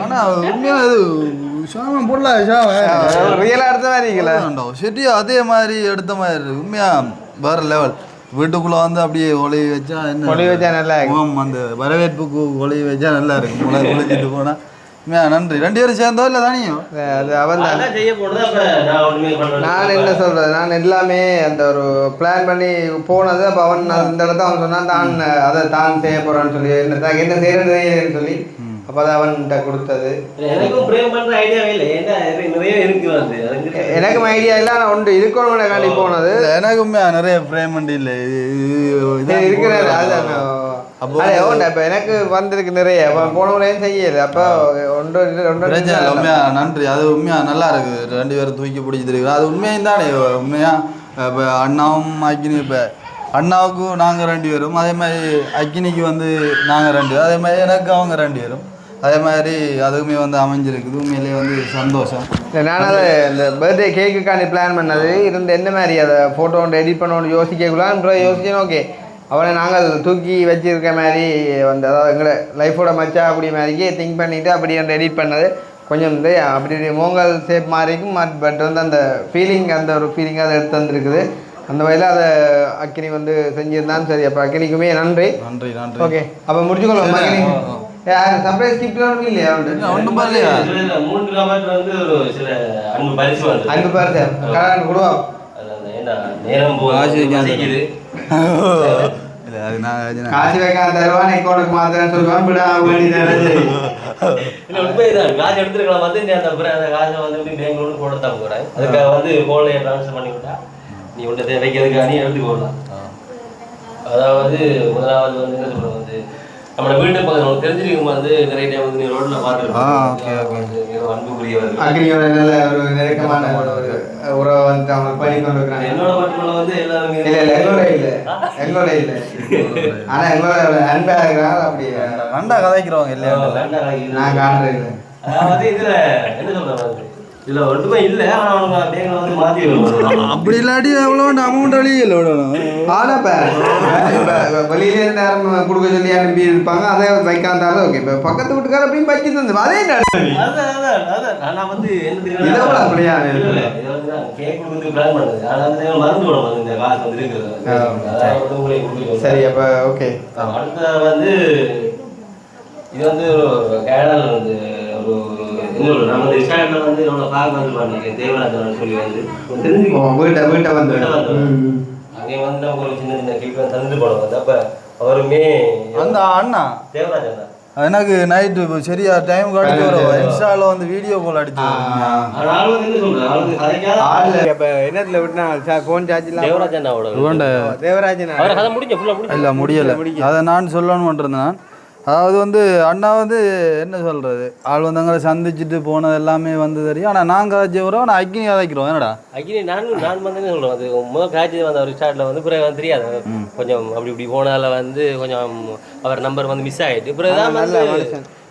ஆனா உண்மையா அது ஷாமன் போடல ரியலா எடுத்த மாதிரி இருக்கல செட்டியா அதே மாதிரி எடுத்த மாதிரி உண்மையா வேற லெவல். வீட்டுக்குள்ள வந்து அப்படியே ஒளி வச்சா என்ன ஒளி வச்சா நல்லா இருக்கும். அந்த வரவேற்புக்கு ஒளி வச்சா நல்லா இருக்கு. முளை குளிச்சுட்டு போனா நன்றி. 2 பேரும் சேர்ந்தோ இல்லை தானியும் அது அவன் நான் என்ன சொல்றது, நான் எல்லாமே அந்த ஒரு பிளான் பண்ணி போனது. அப்போ அவன் இந்த இடத்த அவன் சொன்னான் தான் அதை தான் செய்ய போறான்னு சொல்லி என்ன செய்யறதுன்னு சொல்லி அப்போ அதை அவன்கிட்ட கொடுத்தது. எனக்கும் ஐடியா இல்லை, ஆனால் உண்டு இருக்கணும் காண்டி போனது. எனக்குமே நிறைய ஃப்ரேம் பண்ணி இல்லை இருக்கிறது. அதுதான் அப்போ இப்போ எனக்கு வந்திருக்கு நிறைய அப்போ போன முறையும் செய்யல அப்போ பிரச்சனை இல்லை உண்மையாக நன்றி அது உண்மையாக நல்லா இருக்குது 2 பேரும் தூக்கி பிடிச்சிருக்கு அது உண்மையும் தானே உண்மையாக இப்போ அண்ணாவும் அக்கினி இப்போ அண்ணாவுக்கும் நாங்கள் 2 பேரும் அதே மாதிரி அக்கினிக்கு வந்து நாங்கள் 2 பேரும் அதே மாதிரி எனக்கு அவங்க 2 பேரும் அதே மாதிரி அதுவுமே வந்து அமைஞ்சிருக்குது உண்மையிலேயே வந்து சந்தோஷம். நான் அதை இந்த பர்த்டே கேக்குக்காண்டி பிளான் பண்ணது இருந்து என்ன மாதிரி அதை ஃபோட்டோ ஒன்று எடிட் பண்ணணும்னு யோசிக்கக்குள்ள யோசிச்சேன். ஓகே அவனை நாங்கள் தூக்கி வச்சிருக்க மாதிரி வந்து அதாவது எங்களை லைஃபோட மச்சாக்கூடிய மாதிரிக்கே திங்க் பண்ணிவிட்டு அப்படி அந்த எடிட் பண்ணது கொஞ்சம் வந்து அப்படி மோங்கல் ஷேப் மாதிரிக்கும் பட் வந்து அந்த ஃபீலிங் அந்த ஒரு ஃபீலிங்காக அதை எடுத்து வந்துருக்குது. அந்த வகையில் அதை அக்கினி வந்து செஞ்சிருந்தான். சரி அப்போ அக்கினிக்குமே நன்றி. ஓகே அப்போ முடிச்சுக்கொள்ளும் அக்கினி. சர்ப்ரைஸ் கிஃப்ட் ஒன்றும் இல்லையா? ஒன்றும் இல்லையா? 3 கிலோமீட்டர் வந்து ஒரு சில அன்பு பரிசு வந்து அன்பு பரிசு கடன் கொடுவோம். நேரம் போகுது காசு வைக்காம தருவான் அக்கௌண்ட்டுக்கு மாத்திரம் சொல்லுவான் விட உண்மைதான். காசு எடுத்துருக்கலாம் வந்து அந்த காசை வந்து பேங்களூர் போடத்தான் போகிறேன். அதுக்காக வந்து கோல்டை ட்ரான்ஸ்ஃபர் பண்ணி விட்டா நீ ஒன்று தேவைக்கிறதுக்காக நீ எடுத்து போடலாம். அதாவது முதலாவது வந்து என்ன சொல்கிறது வந்து நம்மளோட வீட்டு பக்கம் நமக்கு தெரிஞ்சிருக்கும் வந்து நிறைய டைம் வந்து நீ ரோட்டில் பார்த்துருக்கோம் அன்புக்குரியவர் அக்னியோட நல்ல ஒரு நெருக்கமான ஒரு உறவை வந்து அவங்க பண்ணி கொண்டு இருக்கிறாங்க. என்னோட மட்டும் வந்து எல்லாருமே எங்களோட இல்லை ஆனால் எங்களோட அன்பா இருக்கிறாங்க. அப்படி ரெண்டா கதைக்கிறவங்க இல்லையா? நான் காண்றது இல்லை. அதாவது இதில் என்ன சொல்கிறேன் இதில் ஒன்றுமே இல்லை. ஆனால் அவங்க பேங்களை வந்து மாற்றி அப்படி இல்லாட்டி எவ்வளோ அமௌண்ட் அழிய இல்லை விடணும். ஆனால் இப்போ வெளியிலே நேரம் கொடுக்க சொல்லி அனுப்பி இருப்பாங்க. அதை வைக்காந்தாலும் ஓகே. இப்போ பக்கத்து வீட்டுக்கார அப்படின்னு வச்சு தந்து அதே நான் வந்து இதோட அப்படியா கேக் கொடுத்து பிளான் பண்ணுது. ஆனால் மறந்து விடும் வந்து இந்த காசு வந்து இருக்கிறது. சரி அப்போ ஓகே. அடுத்த வந்து இது வந்து ஒரு கேரளாவில் வந்து ஒரு இன்னொரு நம்ம இன்ஸ்டாகிராமில் வந்து என்னோட பார்க்க வந்து பண்ணீங்க தேவராஜன் சொல்லி வந்து தெரிஞ்சுக்குவோம் வீட்டை வந்து அங்கே வந்து நம்ம ஒரு சின்ன சின்ன கிளிப் தந்து போனோம் வந்து. அப்போ அவருமே அந்த அண்ணா தேவராஜன் தான் எனக்கு நைட்டு சரியா டைம் அடிச்சு வரும். இன்ஸ்டால வந்து வீடியோ கால் அடிச்சு என்னத்துல விட்டா போன் சார்ஜ் தேவராஜன் இல்லை முடியலை. அதை நான் சொல்லணும்னு இருந்தேன். அதாவது வந்து அண்ணா வந்து என்ன சொல்கிறது ஆள் வந்து அங்கே சந்திச்சுட்டு போனது எல்லாமே வந்து தெரியும். ஆனால் நாங்கள் கதைச்சிக்கிறோம் ஆனால் அக்கினி கதைக்கிறோம். என்னடா அக்கினி நான் வந்து என்ன சொல்கிறோம் அது முதல் காட்சி வந்து அவர் ஸ்டார்ட்டில் வந்து பிறகு வந்து தெரியாது கொஞ்சம் அப்படி இப்படி போனதால் வந்து கொஞ்சம் அவர் நம்பர் வந்து மிஸ் ஆகிட்டு பிறகு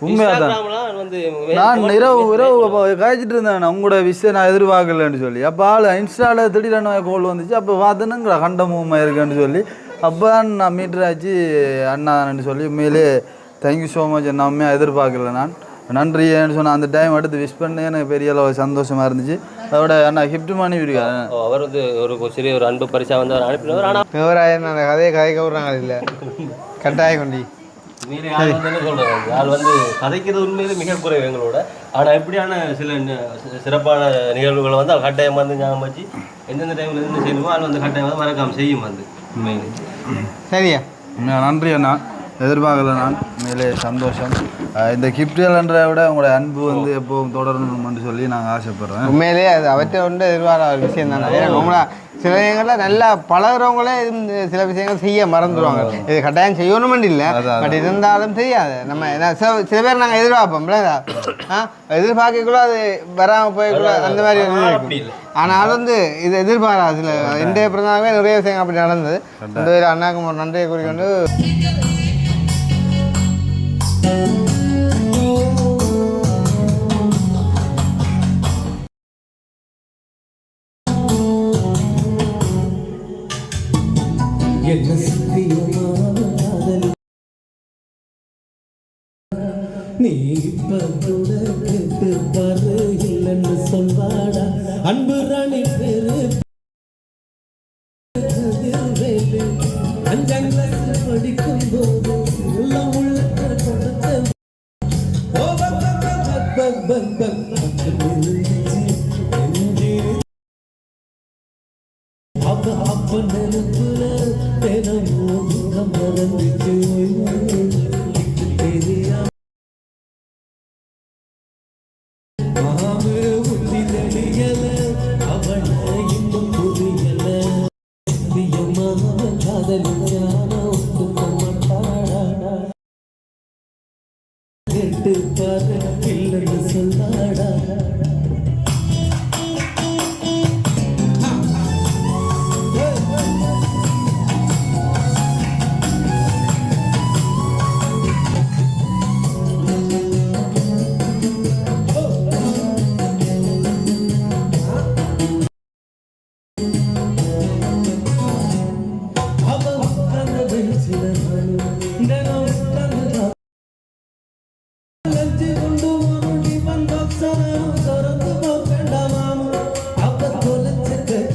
உண்மையாதான் வந்து நான் இரவு காய்ச்சிட்டு இருந்தேன் உங்களோட விஷயம் நான் எதிர்பார்க்கலன்னு சொல்லி. அப்போ ஆள் இன்ஸ்டாவில் திடீர்னு கோல் வந்துச்சு. அப்போ பார்த்துனுங்கிற கண்டமுகமாக இருக்குன்னு சொல்லி அப்போ தான் நான் மீட்டர் ஆச்சு அண்ணான்னு சொல்லி உண்மையிலே தேங்க்யூ ஸோ மச். என்ன உண்மையாக எதிர்பார்க்கல நான் நன்றி ஏன்னு சொன்னால் அந்த டைம் எடுத்து விஷ் பண்ணி எனக்கு பெரிய அளவு சந்தோஷமாக இருந்துச்சு. அதோட அண்ணா கிஃப்ட் பண்ணி விடுக்காரு. அவர் வந்து ஒரு சிறிய ஒரு அன்பு பரிசாக வந்து அவர் அனுப்பினவர். ஆனால் விவராயன் அந்த கதையை கதைக்க விட்றாங்க இல்லை கட்டாய கொண்டி உண்மையிலே ஆள் வந்து என்ன சொல்கிறது ஆள் வந்து கதைக்கிறது உண்மையிலே மிக குறைவு எங்களோட. ஆனால் எப்படியான சில சிறப்பான நிகழ்வுகளை வந்து அவர் கட்டாயம் வந்து ஞாபகம் வச்சு எந்தெந்த டைமில் இருந்து செய்யணுமோ ஆள் வந்து கட்டாயம் வந்து மறக்காமல் செய்யும் வந்து உண்மையிலே. சரியா நன்றி அண்ணா. எதிர்பார்க்கல நான் மேலே சந்தோஷம். இந்த கிஃப்ட்ன்றதை விட உங்களோட அன்பு வந்து எப்போவும் தொடரணும்னு சொல்லி நாங்கள் ஆசைப்படுறேன். உண்மையிலே அது அவற்றை வந்து எதிர்பார்த்த ஒரு விஷயம் தானே. ஏன்னா நம்மளா சில விஷயங்களில் நல்லா பழகிறவங்களே சில விஷயங்கள் செய்ய மறந்துடுவாங்க. இது கட்டாயம் செய்யணுமெண்டு இல்லை பட் இருந்தாலும் தெரியாது. நம்ம சில பேர் நாங்கள் எதிர்பார்ப்போம்ல எதிர்பார்க்கக்குள்ள அது வராமல் போய்க்குள்ள அந்த மாதிரி இருக்கும். ஆனால் வந்து இது எதிர்பாராது. சில இன்றைய பிறந்தாவே நிறைய விஷயங்கள் அப்படி நடந்தது. அந்த பேர் அண்ணாக்கு ஒரு நன்றியை குறிக்கொண்டு நீ பாரு இல்லைன்னு சொல்வாடா அன்பு ராணி பேரு 5ஆம் கிளாஸ் படிக்கும் போது எல்லாம் உள்ளத்தை கொடுத்த அப்ப நெருப்புல தினமும் மறந்துச்சு தெரியா காதலிச்சான ஒத்துக்க மாட்டாடா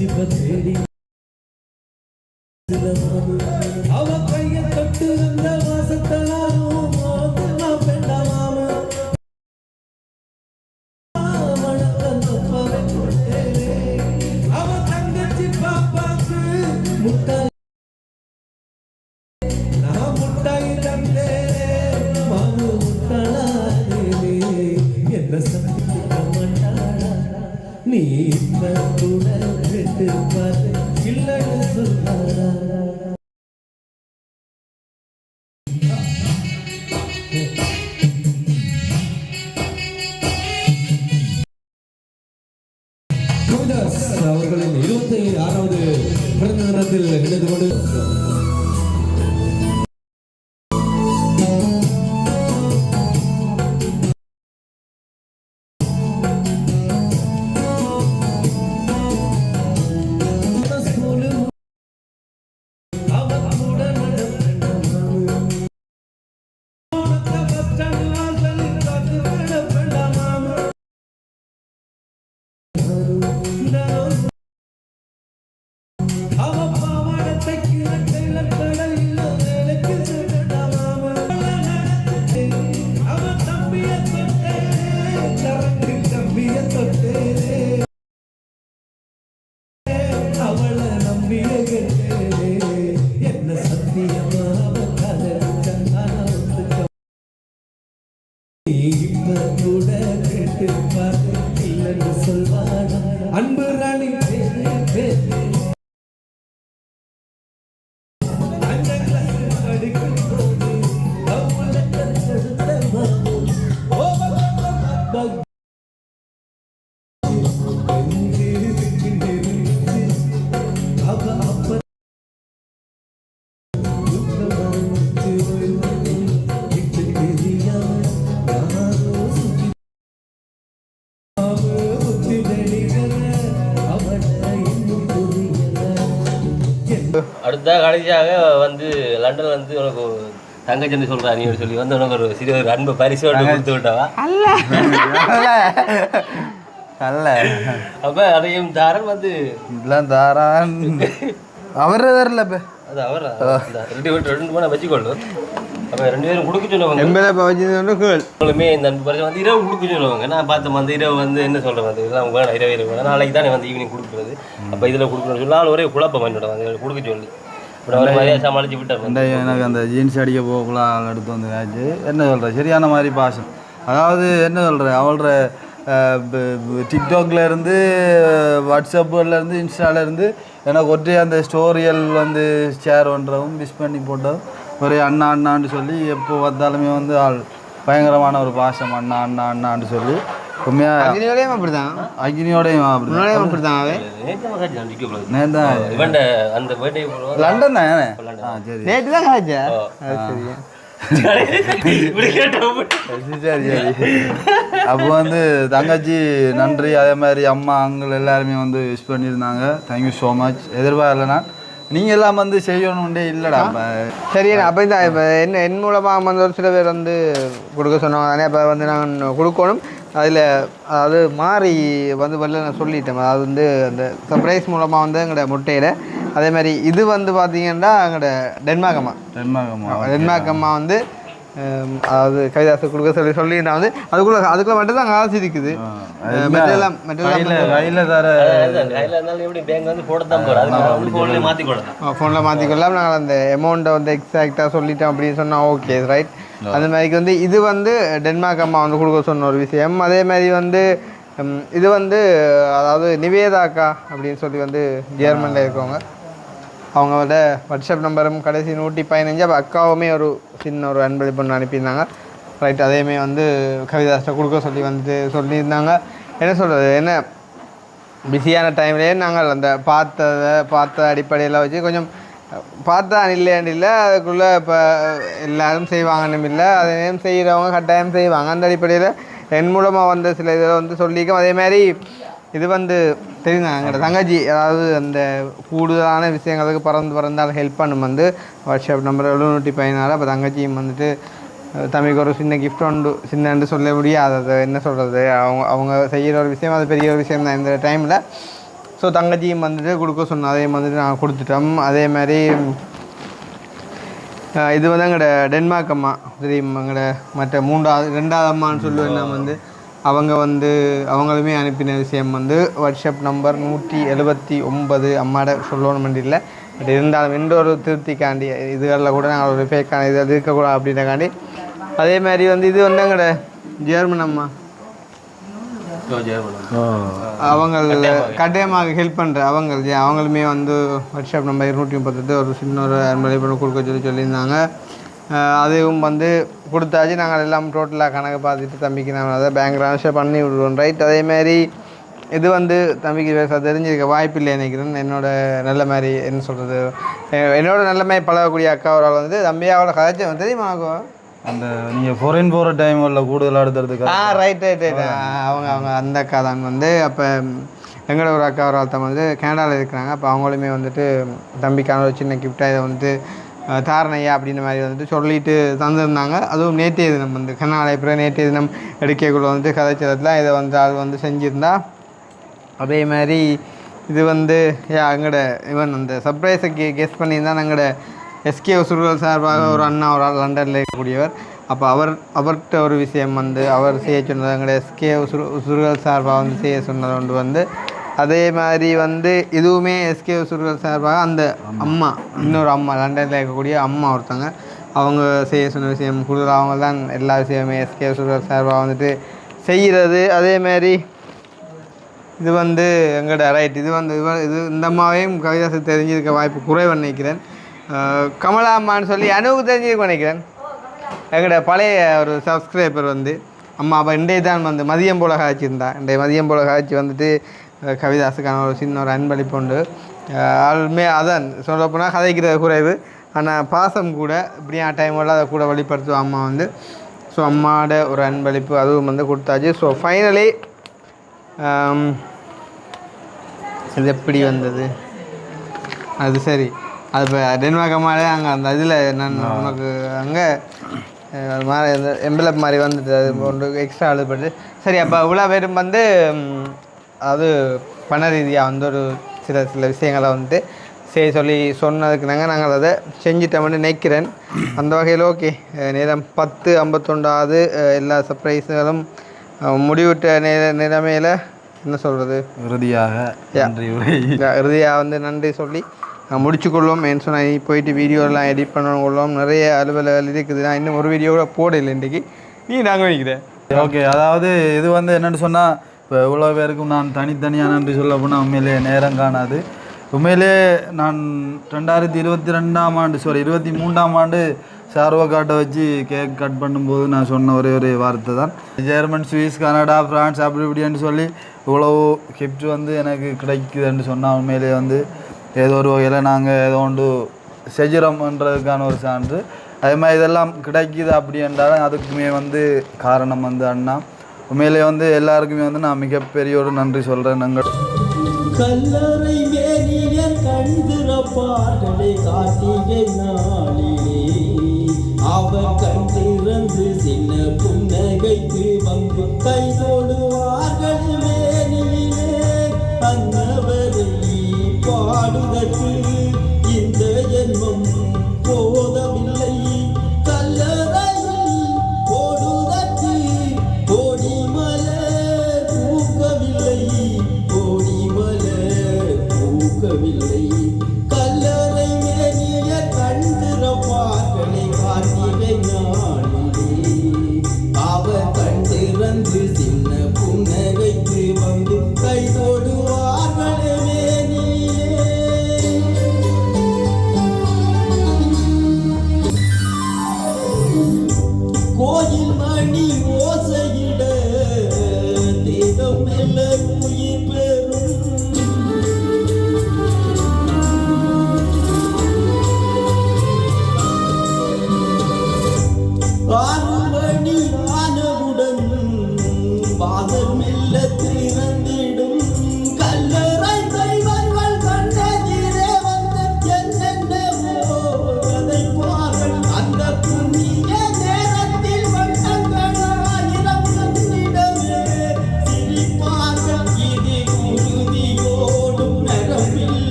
ரசிப்ப தேடி அவ கைய தொட்டு அந்த வாசத்தனாலும் நான் பெண்டா மாமா அவ தங்கச்சி பாப்பாக்கு முட்டாய் நான் முட்டாய் தந்தேன் மாமு முட்டாளே என்ன சந்திக்க மாட்டாளா நீ கூட கேட்டு பாரு இல்லைன்னு சொன்னாரா கவிதாஸ் அவர்களின் 26வது பிறந்த தினத்தில் இணைந்து கொண்டு அன்பு ராணி அடுத்த கடைசியாக வந்து லண்டன்ல வந்து உனக்கு தங்கச்சின்னு சொல்றா நீ சொல்லி வந்து உனக்கு ஒரு சிறிய ஒரு அன்பு பரிசோடு கொடுத்து விட்டவா அல்ல அப்ப அதையும் தாரன் வந்து இதெல்லாம் தாரான் அவரே வரல இப்போ அது அவர் ரெண்டு மணி வச்சுக்கொள்ளு அப்போ 2 பேரும் கொடுக்க சொல்லுவாங்க உங்களுமே இந்த அன்பு பரிசு வந்து இரவு கொடுக்க சொல்லுவாங்க நான் பார்த்தேன் அந்த இரவு வந்து என்ன சொல்கிறேன் அது இதெல்லாம் வேணும் இரவு வேணும் நாளைக்கு தானே வந்து ஈவினிங் கொடுக்குறது அப்போ இதில் கொடுக்கணும்னு சொல்லி நாள் ஒரே குழப்பம் பண்ணிவிடும் வந்து கொடுக்க சொல்லி இப்போ ஒரு மாதிரியாக சமாளிச்சு விட்டேன் எனக்கு அந்த ஜீன்ஸ் அடிக்க போகக்குள்ள ஆள் எடுத்து வந்து ஆச்சு என்ன சொல்கிறேன் சரியான மாதிரி பாசம் அதாவது என்ன சொல்கிறேன் அவளோட டிக்டாக்ல இருந்து வாட்ஸ்அப்லேருந்து இன்ஸ்டாலேருந்து எனக்கு ஒரே அந்த ஸ்டோரியல் வந்து ஷேர் பண்ணுறதும் மிஸ் பண்ணி போட்டதும் ஒரே அண்ணா அண்ணான்னு சொல்லி எப்போ பார்த்தாலுமே வந்து ஆள் பயங்கரமான ஒரு பாசம் அண்ணா அண்ணா அண்ணான்னு சொல்லி உண்மையாக அக்னியோடையும் அப்படிதான் அக்னியோடையும் அப்படிதான் லண்டன் தானே சரி நேற்று தான் காய்ச்சா சரி அப்போ வந்து தங்கச்சி நன்றி அதே மாதிரி அம்மா அங்கிள் எல்லாருமே வந்து விஷ் பண்ணியிருந்தாங்க தேங்க்யூ ஸோ மச் எதிர்பார்க்கலண்ணா நீங்கள் எல்லாம் வந்து செய்யணும்டே இல்லைடா சரி அப்போ இந்த இப்போ என் மூலமாக வந்து ஒரு சில பேர் வந்து கொடுக்க சொன்னாங்க தானே அப்போ வந்து நாங்கள் கொடுக்கணும் அதில் அதாவது மாறி வந்து வெளில நான் சொல்லிட்டேன் அதாவது வந்து அந்த சர்ப்ரைஸ் மூலமாக வந்து எங்களோட முட்டையில் அதே மாதிரி இது வந்து பார்த்தீங்கன்னா எங்களோட டென்மார்க் அம்மா வந்து அதாவது கவிதாசு கொடுக்க சொல்லியிருந்தா வந்து அதுக்குள்ள மட்டும் தான் காசு இருக்குது ஃபோனில் மாற்றிக்கொள்ளலாம் நாங்கள் அந்த அமௌண்ட்டை வந்து எக்ஸாக்டாக சொல்லிட்டோம் அப்படின்னு சொன்னால் ஓகே ரைட் அந்த மாதிரிக்கு வந்து இது வந்து டென்மார்க் அம்மா வந்து கொடுக்க சொன்ன ஒரு விஷயம் அதே மாதிரி வந்து இது வந்து அதாவது நிவேதாக்கா அப்படின்னு சொல்லி வந்து ஜெர்மனில் இருக்கவங்க அவங்களோட வாட்ஸ்அப் நம்பரும் கடைசி 115 அப்போ அக்காவுமே ஒரு சின்ன ஒரு அன்பளிப்பு ஒன்று அனுப்பியிருந்தாங்க ரைட் அதையுமே வந்து கவிதாஸ்ட்டை கொடுக்க சொல்லி வந்து சொல்லியிருந்தாங்க என்ன சொல்கிறது என்ன பிஸியான டைம்லேயே நாங்கள் அந்த பார்த்த அடிப்படையில் வச்சு கொஞ்சம் பார்த்தா இல்லையாண்டு இல்லை அதுக்குள்ளே இப்போ எல்லோரும் செய்வாங்கன்னு இல்லை அதையும் செய்கிறவங்க கட்டாயம் செய்வாங்க அந்த அடிப்படையில் என் மூலமாக வந்த சில இதில் வந்து சொல்லியிருக்கோம் அதே மாதிரி இது வந்து தெரியுங்க எங்களோட தங்கச்சி அதாவது அந்த கூடுதலான விஷயங்களுக்கு பறந்தால் ஹெல்ப் பண்ணும் வந்து வாட்ஸ்அப் நம்பர் 716 அப்போ தங்கச்சியும் வந்துட்டு தம்பிக்கு ஒரு சின்ன கிஃப்ட் உண்டு சின்னன்னு சொல்ல முடியாது அதை என்ன சொல்கிறது அவங்க செய்கிற ஒரு விஷயம் அது பெரிய ஒரு விஷயம் தான் இந்த டைமில் ஸோ தங்கச்சியும் வந்துட்டு கொடுக்க சொன்னோம், அதே வந்துட்டு நாங்கள் கொடுத்துட்டோம். அதே மாதிரி இது வந்து எங்களோட டென்மார்க் அம்மா தெரியுமா, எங்களோட மற்ற ரெண்டாவது அம்மான்னு சொல்லுவேன் நான் வந்து அவங்க வந்து அவங்களுமே அனுப்பின விஷயம் வந்து வாட்ஸ்அப் நம்பர் 179 அம்மாட சொல்லணும் இல்லை. பட் இருந்தாலும் எந்த ஒரு திருப்திக்காண்டி இதுகளில் கூட நாங்கள் ஒரு ஃபேக்கான இது இருக்கக்கூடாது அப்படின்றக்காண்டி. அதே மாதிரி வந்து இது வந்து எங்களோட ஜெர்மன் அம்மா அவங்க கட்டாயமாக ஹெல்ப் பண்ணுற அவங்களுமே வந்து வாட்ஸ்அப் நம்பர் 238 ஒரு சின்ன ஒரு அன்பளிப்பு கொடுக்க சொல்லியிருந்தாங்க. அதுவும் வந்து கொடுத்தாச்சு. நாங்கள் எல்லாம் டோட்டலாக கணக்கு பார்த்துட்டு தம்பிக்கு நான் அதை பேங்க் ட்ரான்ஸ்ஃபர் பண்ணி விடுவோம். ரைட். அதேமாதிரி இது வந்து தம்பிக்கு தெரிஞ்சிருக்க வாய்ப்பு இல்லை நினைக்கிறேன். என்னோடய நல்ல மாதிரி என்ன சொல்கிறது, என்னோட நல்ல மாதிரி பழகக்கூடிய அக்கா ஒரு ஆள் வந்து தம்பியாவோட கதைச்சி தெரியுமா ஆகும் அந்த நீங்கள் ஃபாரின் போகிற டைமில் கூடுதலாக எடுத்துறதுக்கு. ரைட் அவங்க அந்த அக்கா தான் வந்து. அப்போ எங்களோட ஒரு அக்கா ஒரு ஆள்தான் வந்து கனடாவில் இருக்கிறாங்க. அப்போ அவங்களுமே வந்துட்டு தம்பிக்கான ஒரு சின்ன கிஃப்டாக இதை வந்துட்டு தாரணையா அப்படின்ற மாதிரி வந்துட்டு சொல்லிட்டு தந்துருந்தாங்க. அதுவும் நேற்றைய தினம் வந்து கண்ணாலை பிறகு நேற்றைய தினம் எடுக்கக்குள்ள வந்துட்டு கதைச்சதெல்லாம் இதை வந்து அது வந்து செஞ்சுருந்தா. அதே மாதிரி இது வந்து எங்களோட இவன் அந்த சர்ப்ரைஸை கெஸ் பண்ணியிருந்தான். எங்களோட எஸ்கே சுருகல் சார்பாக ஒரு அண்ணா ஒரு ஆள் லண்டனில் இருக்கக்கூடியவர். அப்போ அவர்கிட்ட ஒரு விஷயம் வந்து அவர் செய்ய சொன்னது எங்களோட எஸ்கே சுருகல் சார்பாக வந்து செய்ய சொன்னது ஒன்று வந்து. அதே மாதிரி வந்து இதுவுமே எஸ்கே சுருகல் சார்பாக அந்த அம்மா இன்னொரு அம்மா லண்டனில் இருக்கக்கூடிய அம்மா ஒருத்தங்க அவங்க செய்ய சொன்ன விஷயம் கூடுதல் அவங்க தான் எல்லா விஷயமே எஸ்கே சுருகல் சார்பாக வந்துட்டு செய்கிறது. அதேமாதிரி இது வந்து எங்களோட ரைட் இது வந்து இது இந்த அம்மாவையும் கவிதாசு தெரிஞ்சிருக்க வாய்ப்பு குறைவு நினைக்கிறேன். கமலா அம்மான்னு சொல்லி அனுவுக்கு தெரிஞ்சிருக்க நினைக்கிறேன். எங்களோட பழைய ஒரு சப்ஸ்கிரைபர் வந்து அம்மா அப்போ இன்றைய தான் வந்து மதியம் போல் காய்ச்சிருந்தா. இன்றைய மதியம் போல் காய்ச்சி வந்துட்டு கவிதாசுக்கான ஒரு சின்ன ஒரு அன்பளிப்பு உண்டு. ஆளுமே அதான் சொல்லப்போனால் கதைக்கிறது குறைவு, ஆனால் பாசம் கூட இப்படியா டைமோட அதை கூட வெளிப்படுத்துவோம் அம்மா வந்து. ஸோ அம்மாவோட ஒரு அன்பளிப்பு அதுவும் வந்து கொடுத்தாச்சு. ஸோ ஃபைனலி இது எப்படி வந்தது அது சரி. அது இப்போ டென்மார்க் அம்மாவே அங்கே அந்த இதில் நான் உனக்கு அங்கே மாதிரி இந்த எம்பலப் மாதிரி வந்துட்டு அது ஒன்று எக்ஸ்ட்ரா அழுப்பட்டு சரி. அப்போ இவ்வளோ பேரும் வந்து அது பண ரீதியாக வந்து ஒரு சில விஷயங்களை வந்துட்டு சரி சொல்லி சொன்னதுக்கு நாங்கள் அதை செஞ்சிட்டோம்னு நினைக்கிறேன். அந்த வகையில் ஓகே. நேரம் 10:51 எல்லா சர்ப்ரைஸுகளும் முடிவிட்ட நிலைமையில் என்ன சொல்கிறது இறுதியாக வந்து நன்றி சொல்லி முடிச்சுக்கொள்வோம். ஏன்னு சொன்னால் நீ போயிட்டு வீடியோலாம் எடிட் பண்ணணும் கொள்வோம். நிறைய அலுவலர்கள் இருக்குது. நான் இன்னும் ஒரு வீடியோ கூட போடலை இன்றைக்கி. நீ நாங்கள் வைக்கிறேன். ஓகே. அதாவது இது வந்து என்னென்னு சொன்னால் இப்போ இவ்வளோ பேருக்கும் நான் தனித்தனியாக நன்றி சொல்ல போனால் உண்மையிலே நேரம் காணாது. உண்மையிலே நான் 2023ஆம் ஆண்டு சார்வா காட்டை வச்சு கேக் கட் பண்ணும்போது நான் சொன்ன ஒரே வார்த்தை தான் ஜெர்மன், சுவிஸ், கனடா, ஃப்ரான்ஸ் அப்படி இப்படின்னு சொல்லி இவ்வளோ கிஃப்ட் வந்து எனக்கு கிடைக்குதுன்னு சொன்னால் உண்மையிலே வந்து ஏதோ ஒரு வகையில் நாங்கள் ஏதோ ஒன்று செஞ்சிடோம்ன்றதுக்கான ஒரு சான்று. அதே மாதிரி இதெல்லாம் கிடைக்குது அப்படி என்றாலும் அதுக்குமே வந்து காரணம் வந்து அண்ணா. உண்மையிலே வந்து எல்லாருக்குமே வந்து நான் மிகப்பெரிய ஒரு நன்றி சொல்கிறேன். நாங்கள் கல்லறை மேனிய கண்டிருப்பார்களே காட்டிகை நாளிலே அவர் கண்டிருந்து சின்ன புன்னகைக்கு வந்து கை தொடுவார்கள் மேனிலே அன்னவரை பாடுதற்கு இந்த ஜென்மம் போதவில்லை. கல்லறையில் போடுதற்கு கோடி மலர் பூக்கவில்லை, கோடி மலர் பூக்கவில்லை. கல்லறை மேனிய கண்டிருப்பார்களே கார்த்திகை நாளிலே அவர் கண்டிருந்து சின்ன புன்னகைக்கு வந்து கை தொடுவார்களே மேனிலே. கோயில் மணி ஓசையிட தேகம் மெல்ல உயிர் பெறும்.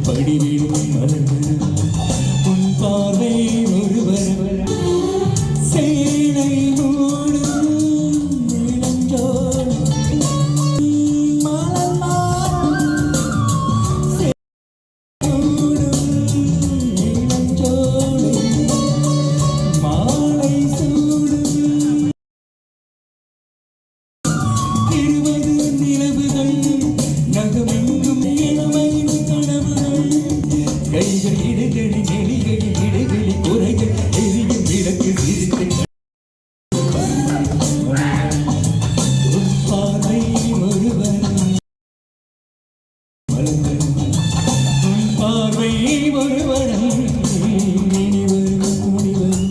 படிவிடும் மலர்கள் உன் பார்வை ஒருவர் சேனை மூடும் இளஞ்சோர் மாலை சூடும் 20 நிலவுகள் நகமெங்கும் இளமையின் கனவுகள் கைகள் இடுகளி நெடிகளில் இடுகளி குறைகள் எரியும் விளக்கு சிரித்து உன் பார்வை ஒருவர் உன் பார்வை ஒருவர் இனி வரும் முடிவரும்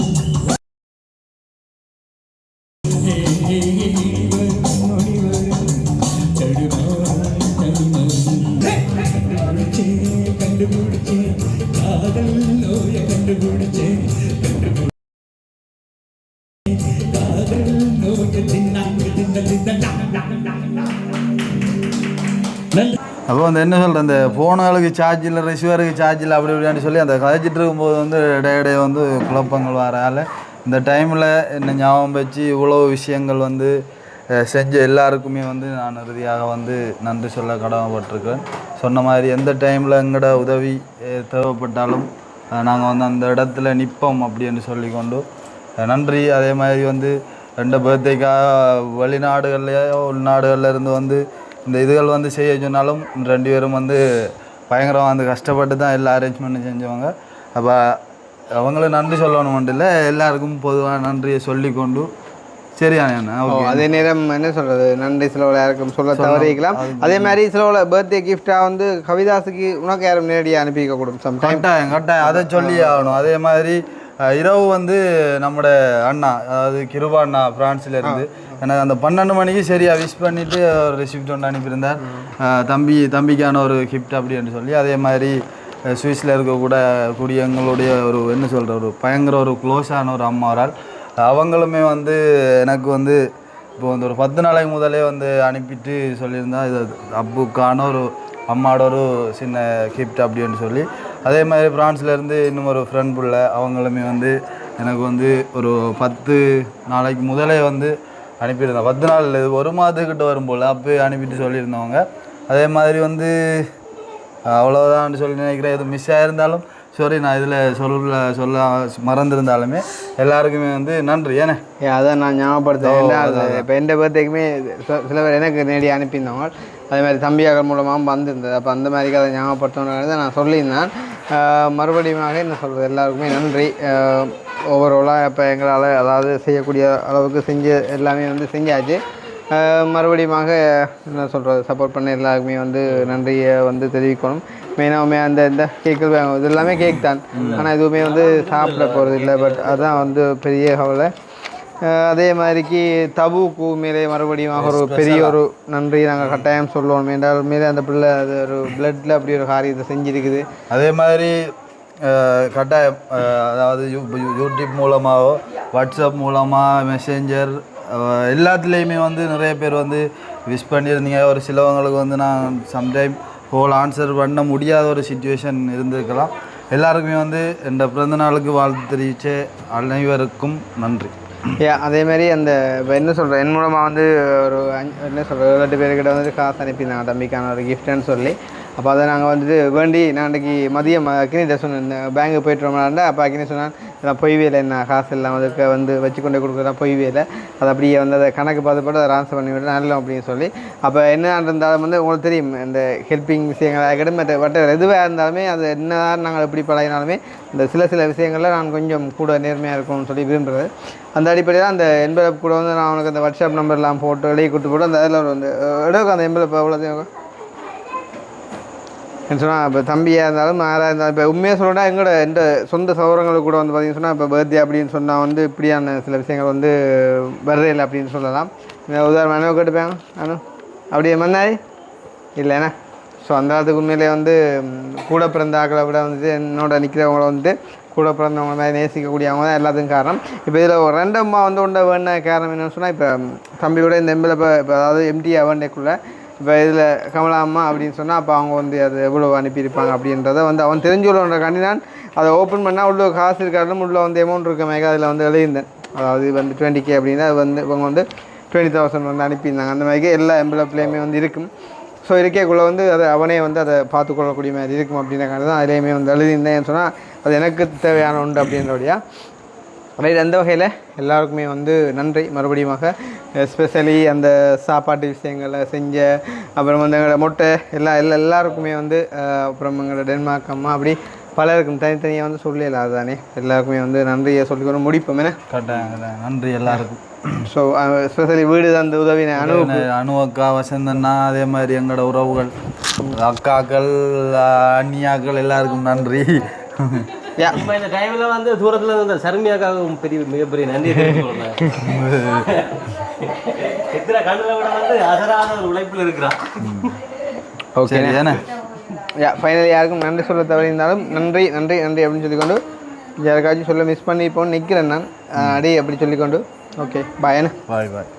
கண்டுபிடிச்சேன் காதல் நோய கண்டுபிடிச்சேன் காதல் நோய தின்னாங்க அப்போ வந்து என்ன சொல்கிறேன், இந்த ஃபோனுகளுக்கு சார்ஜ் இல்லை, ரிசீவருக்கு சார்ஜ் இல்லை, அப்படி இப்படின்னு சொல்லி அந்த கதைச்சிட்டு இருக்கும்போது வந்து இடையிடையே வந்து குழப்பங்கள் வரால இந்த டைமில் என்ன ஞாபகம் வச்சு இவ்வளோ விஷயங்கள் வந்து செஞ்ச எல்லாருக்குமே வந்து நான் இறுதியாக வந்து நன்றி சொல்ல கடமைப்பட்டிருக்கேன். சொன்ன மாதிரி எந்த டைமில் எங்களோட உதவி தேவைப்பட்டாலும் நாங்கள் வந்து அந்த இடத்துல நிற்போம் அப்படின்னு சொல்லிக்கொண்டு நன்றி. அதே மாதிரி வந்து ரெண்டு பர்த்டேக்காக வெளிநாடுகள்லையோ உள்நாடுகளில் இருந்து வந்து இந்த இதுகள் வந்து செய்ய சொன்னாலும் ரெண்டு பேரும் வந்து பயங்கரமாக வந்து கஷ்டப்பட்டு தான் எல்லா அரேஞ்ச்மெண்ட்டும் செஞ்சவங்க. அப்போ அவங்களும் நன்றி சொல்லணும்னு இல்லை, எல்லாருக்கும் பொதுவாக நன்றியை சொல்லிக்கொண்டு சரியான ஓகே. அதே நேரம் என்ன சொல்கிறது, நன்றி சிலவில் யாருக்கும் சொல்ல தவறிக்கலாம். அதே மாதிரி சிலவில் பர்த்டே கிஃப்டாக வந்து கவிதாசுக்கு உனக்கு யாரும் நேரடியாக அனுப்பிக்க கூடும் கட்டாயம் அதை சொல்லி ஆகணும். அதே மாதிரி இரவு வந்து நம்மளோட அண்ணா, அதாவது கிருபா அண்ணா ஃப்ரான்ஸில் இருந்து எனக்கு அந்த 12 மணிக்கு சரியாக விஷ் பண்ணிவிட்டு ஒரு ரெசிப்ட் ஒன்று அனுப்பியிருந்தார். தம்பிக்கான ஒரு கிஃப்ட் அப்படின்னு சொல்லி. அதே மாதிரி சுவிஸில் இருக்கக்கூடிய எங்களுடைய ஒரு என்ன சொல்கிற ஒரு பயங்கர ஒரு க்ளோஸான ஒரு அம்மாவரால் அவங்களுமே வந்து எனக்கு வந்து இப்போ வந்து ஒரு 10 நாளைக்கு முதலே வந்து அனுப்பிட்டு சொல்லியிருந்தா இது அப்புக்கான ஒரு அம்மாவோட ஒரு சின்ன கிஃப்ட் அப்படின்னு சொல்லி. அதே மாதிரி ஃப்ரான்ஸ்லேருந்து இன்னும் ஒரு ஃப்ரெண்ட் பிள்ளை அவங்களுமே வந்து எனக்கு வந்து ஒரு 10 நாளைக்கு முதலே வந்து அனுப்பியிருந்தேன். 10 நாள் இல்லை, ஒரு மாதத்துக்கிட்ட வரும் போல் அப்போ அனுப்பிட்டு சொல்லியிருந்தவங்க. அதே மாதிரி வந்து அவ்வளோதான் சொல்லி நினைக்கிறேன். எதுவும் மிஸ் ஆகிருந்தாலும் சாரி, நான் இதில் சொல்ல மறந்துருந்தாலுமே எல்லாருக்குமே வந்து நன்றி. ஏன்னா அதான் நான் ஞாபகப்படுத்தேன். இப்போ எந்த பர்த்டேக்குமே சில பேர் எனக்கு நேரடியாக அனுப்பியிருந்தவங்க, அதே மாதிரி தம்பியாக்கள் மூலமாக வந்திருந்தது. அப்போ அந்த மாதிரி அதை ஞாபகப்படுத்தணுன்னு தான் நான் சொல்லியிருந்தேன். மறுபடியும் என்ன சொல்கிறது, எல்லாருக்குமே நன்றி. ஓவராலாக இப்போ எங்களால் அதாவது செய்யக்கூடிய அளவுக்கு எல்லாமே வந்து செஞ்சாச்சு. மறுபடியும் என்ன சொல்கிறது, சப்போர்ட் பண்ண எல்லாருக்குமே வந்து நன்றியை வந்து தெரிவிக்கணும். மெயினாகவுமே இந்த கேக்கு இது எல்லாமே கேக் தான், ஆனால் எதுவுமே வந்து சாப்பிட போகிறது இல்லை. பட் அதுதான் வந்து பெரிய கவலை. அதே மாதிரிக்கு தபுக்கு மேலே மறுபடியும் ஒரு பெரிய ஒரு நன்றி நாங்கள் கட்டாயம் சொல்லணும். என்றால் மேலே அந்த பிள்ளை அது ஒரு பிளட்டில் அப்படி ஒரு காரியத்தை செஞ்சுருக்குது. அதே மாதிரி கட்டாயம் அதாவது யூடியூப் மூலமாகவோ வாட்ஸ்அப் மூலமாக மெசேஞ்சர் எல்லாத்துலேயுமே வந்து நிறைய பேர் வந்து விஷ் பண்ணியிருந்தீங்க. ஒரு சிலவங்களுக்கு வந்து நான் சம்டைம் கோல் ஆன்சர் பண்ண முடியாத ஒரு சிச்சுவேஷன் இருந்திருக்கலாம். எல்லாருக்குமே வந்து இந்த பிறந்த நாளுக்கு வாழ்த்து தெரிவித்த அனைவருக்கும் நன்றி. அதே மாதிரி அந்த இப்போ என்ன சொல்கிறேன், என் மூலமாக வந்து ஒரு என்ன சொல்கிறேன் 7-8 பேர்கிட்ட வந்து காசு அனுப்பியிருந்தாங்க தம்பிக்கான ஒரு கிஃப்ட்டுன்னு சொல்லி. அப்போ அதை நாங்கள் வந்துட்டு வேண்டி நான் அன்றைக்கி மதியம் அக்கினிட்ட சொன்னேன், இந்த பேங்க்கு போய்ட்டு ரொம்பலாண்டா. அப்போ அக்கினி சொன்னான், இதெல்லாம் பொய்வேலை, என்ன காசு எல்லாம் அதுக்கு வந்து வச்சு கொண்டு கொடுக்குறதா பொய்வேலை, அது அப்படியே வந்து அதை கணக்கு பார்த்து போட்டு அதை ஆன்சர் பண்ணி விட்டு நல்லோம் அப்படின்னு சொல்லி. அப்போ என்ன இருந்தாலும் வந்து உங்களுக்கு தெரியும், இந்த ஹெல்ப்பிங் விஷயங்களாக இருக்கட்டும் பட் எதுவாக இருந்தாலுமே அது என்ன நாங்கள் எப்படி பழகினாலுமே இந்த சில விஷயங்களில் நான் கொஞ்சம் கூட நேர்மையாக இருக்கணும்னு சொல்லி விரும்புகிறது. அந்த அடிப்படையில் அந்த என்வலப் கூட வந்து நான் அவனுக்கு அந்த வாட்ஸ்அப் நம்பர்லாம் போட்டு எழுதி கொடுத்து போட்டு அந்த அதில் வந்து எடுக்கும் அந்த என்வலப் எவ்வளோத்தையும் என்ன சொன்னால். இப்போ தம்பியாக இருந்தாலும் யாராக இருந்தாலும் இப்போ உண்மையாக சொல்லணும்னா எந்த சொந்த சௌரங்களுக்கு கூட வந்து பார்த்திங்கன்னு சொன்னால் இப்போ பர்த்டே அப்படின்னு சொன்னால் வந்து இப்படியான சில விஷயங்கள் வந்து வரதில்லை அப்படின்னு சொல்லலாம். உதாரணம் அனுபவம் கேட்டுப்பேன் அப்படியே மன்னாய் இல்லைண்ணா. ஸோ அந்த காலத்துக்கு உண்மையிலே வந்து கூட பிறந்த ஆக்களை விட வந்துட்டு என்னோட நிற்கிறவங்கள வந்துட்டு கூட பிறந்தவங்க மாதிரி நேசிக்கக்கூடியவங்க தான் எல்லாத்துக்கும் காரணம். இப்போ இதில் ஒரு 2 அம்மா வந்து உண்ட வேண காரணம் என்னென்னு சொன்னால், இப்போ தம்பியோட இந்த எம்பில் இப்போ அதாவது எம்டி அவன்டேக்குள்ளே இப்போ இதில் கமலா அம்மா அப்படின்னு சொன்னால் அப்போ அவங்க வந்து அது எவ்வளோ அனுப்பியிருப்பாங்க அப்படின்றத வந்து அவன் தெரிஞ்சுள்ளன்றக்காண்டி நான் அதை ஓப்பன் பண்ணால் உள்ள காசு இருக்காருன்னு உள்ள வந்து அமௌண்ட் இருக்க மேக அதில் வந்து எழுதியிருந்தேன். அதாவது வந்து 20K அப்படின்னா அது வந்து இவங்க வந்து 20,000 வந்து அனுப்பியிருந்தாங்க. அந்த மாதிரி எல்லா எம்பிளப்லேயுமே வந்து இருக்கும். ஸோ இருக்கேக்குள்ளே வந்து அதை அவனே வந்து அதை பார்த்துக்கொள்ளக்கூடிய மாதிரி இருக்கும் அப்படின்றக்காண்டி தான் அதிலேயுமே வந்து எழுதியிருந்தேன் சொன்னால் அது எனக்கு தேவையான உண்டு அப்படின்றபடியா. ரைட், அந்த வகையில் எல்லாருக்குமே வந்து நன்றி மறுபடியுமாக. எஸ்பெஷலி அந்த சாப்பாட்டு விஷயங்களை செஞ்ச அப்புறம் வந்து எங்களோட மொட்டை எல்லாருக்குமே வந்து அப்புறம் எங்களோட டென்மார்க் அம்மா அப்படி பலருக்கும் தனித்தனியாக வந்து சொல்லல. அதுதானே எல்லாருக்குமே வந்து நன்றியை சொல்லிக்கொண்டு முடிப்போம். என்ன கரெக்டாக நன்றி எல்லாருக்கும். ஸோ எஸ்பெஷலி வீடு அந்த உதவின அணுவக்கா வசந்தன்னா அதே மாதிரி எங்களோட உறவுகள் அக்காக்கள் அண்ணியாக்கள் எல்லாருக்கும் நன்றி. இப்போ இந்த டைம்ல வந்து தூரத்துல இருந்த சர்மியாக்காக மிகப்பெரிய நன்றி தெரிவிச்சுக்கொள்றேன். எத்தனை கண்ணில் விட வந்து அசராத ஒரு உழைப்பில் இருக்கிறான். ஓகே தானே. ஃபைனலி யாருக்கும் நன்றி சொல்ல தவறியிருந்தாலும் நன்றி நன்றி நன்றி அப்படின்னு சொல்லிக்கொண்டு யாருக்காச்சும் சொல்ல மிஸ் பண்ணிப்போன்னு நிற்கிறேன் நான் அடி அப்படி சொல்லிக்கொண்டு ஓகே பாய். பாய் பாய்.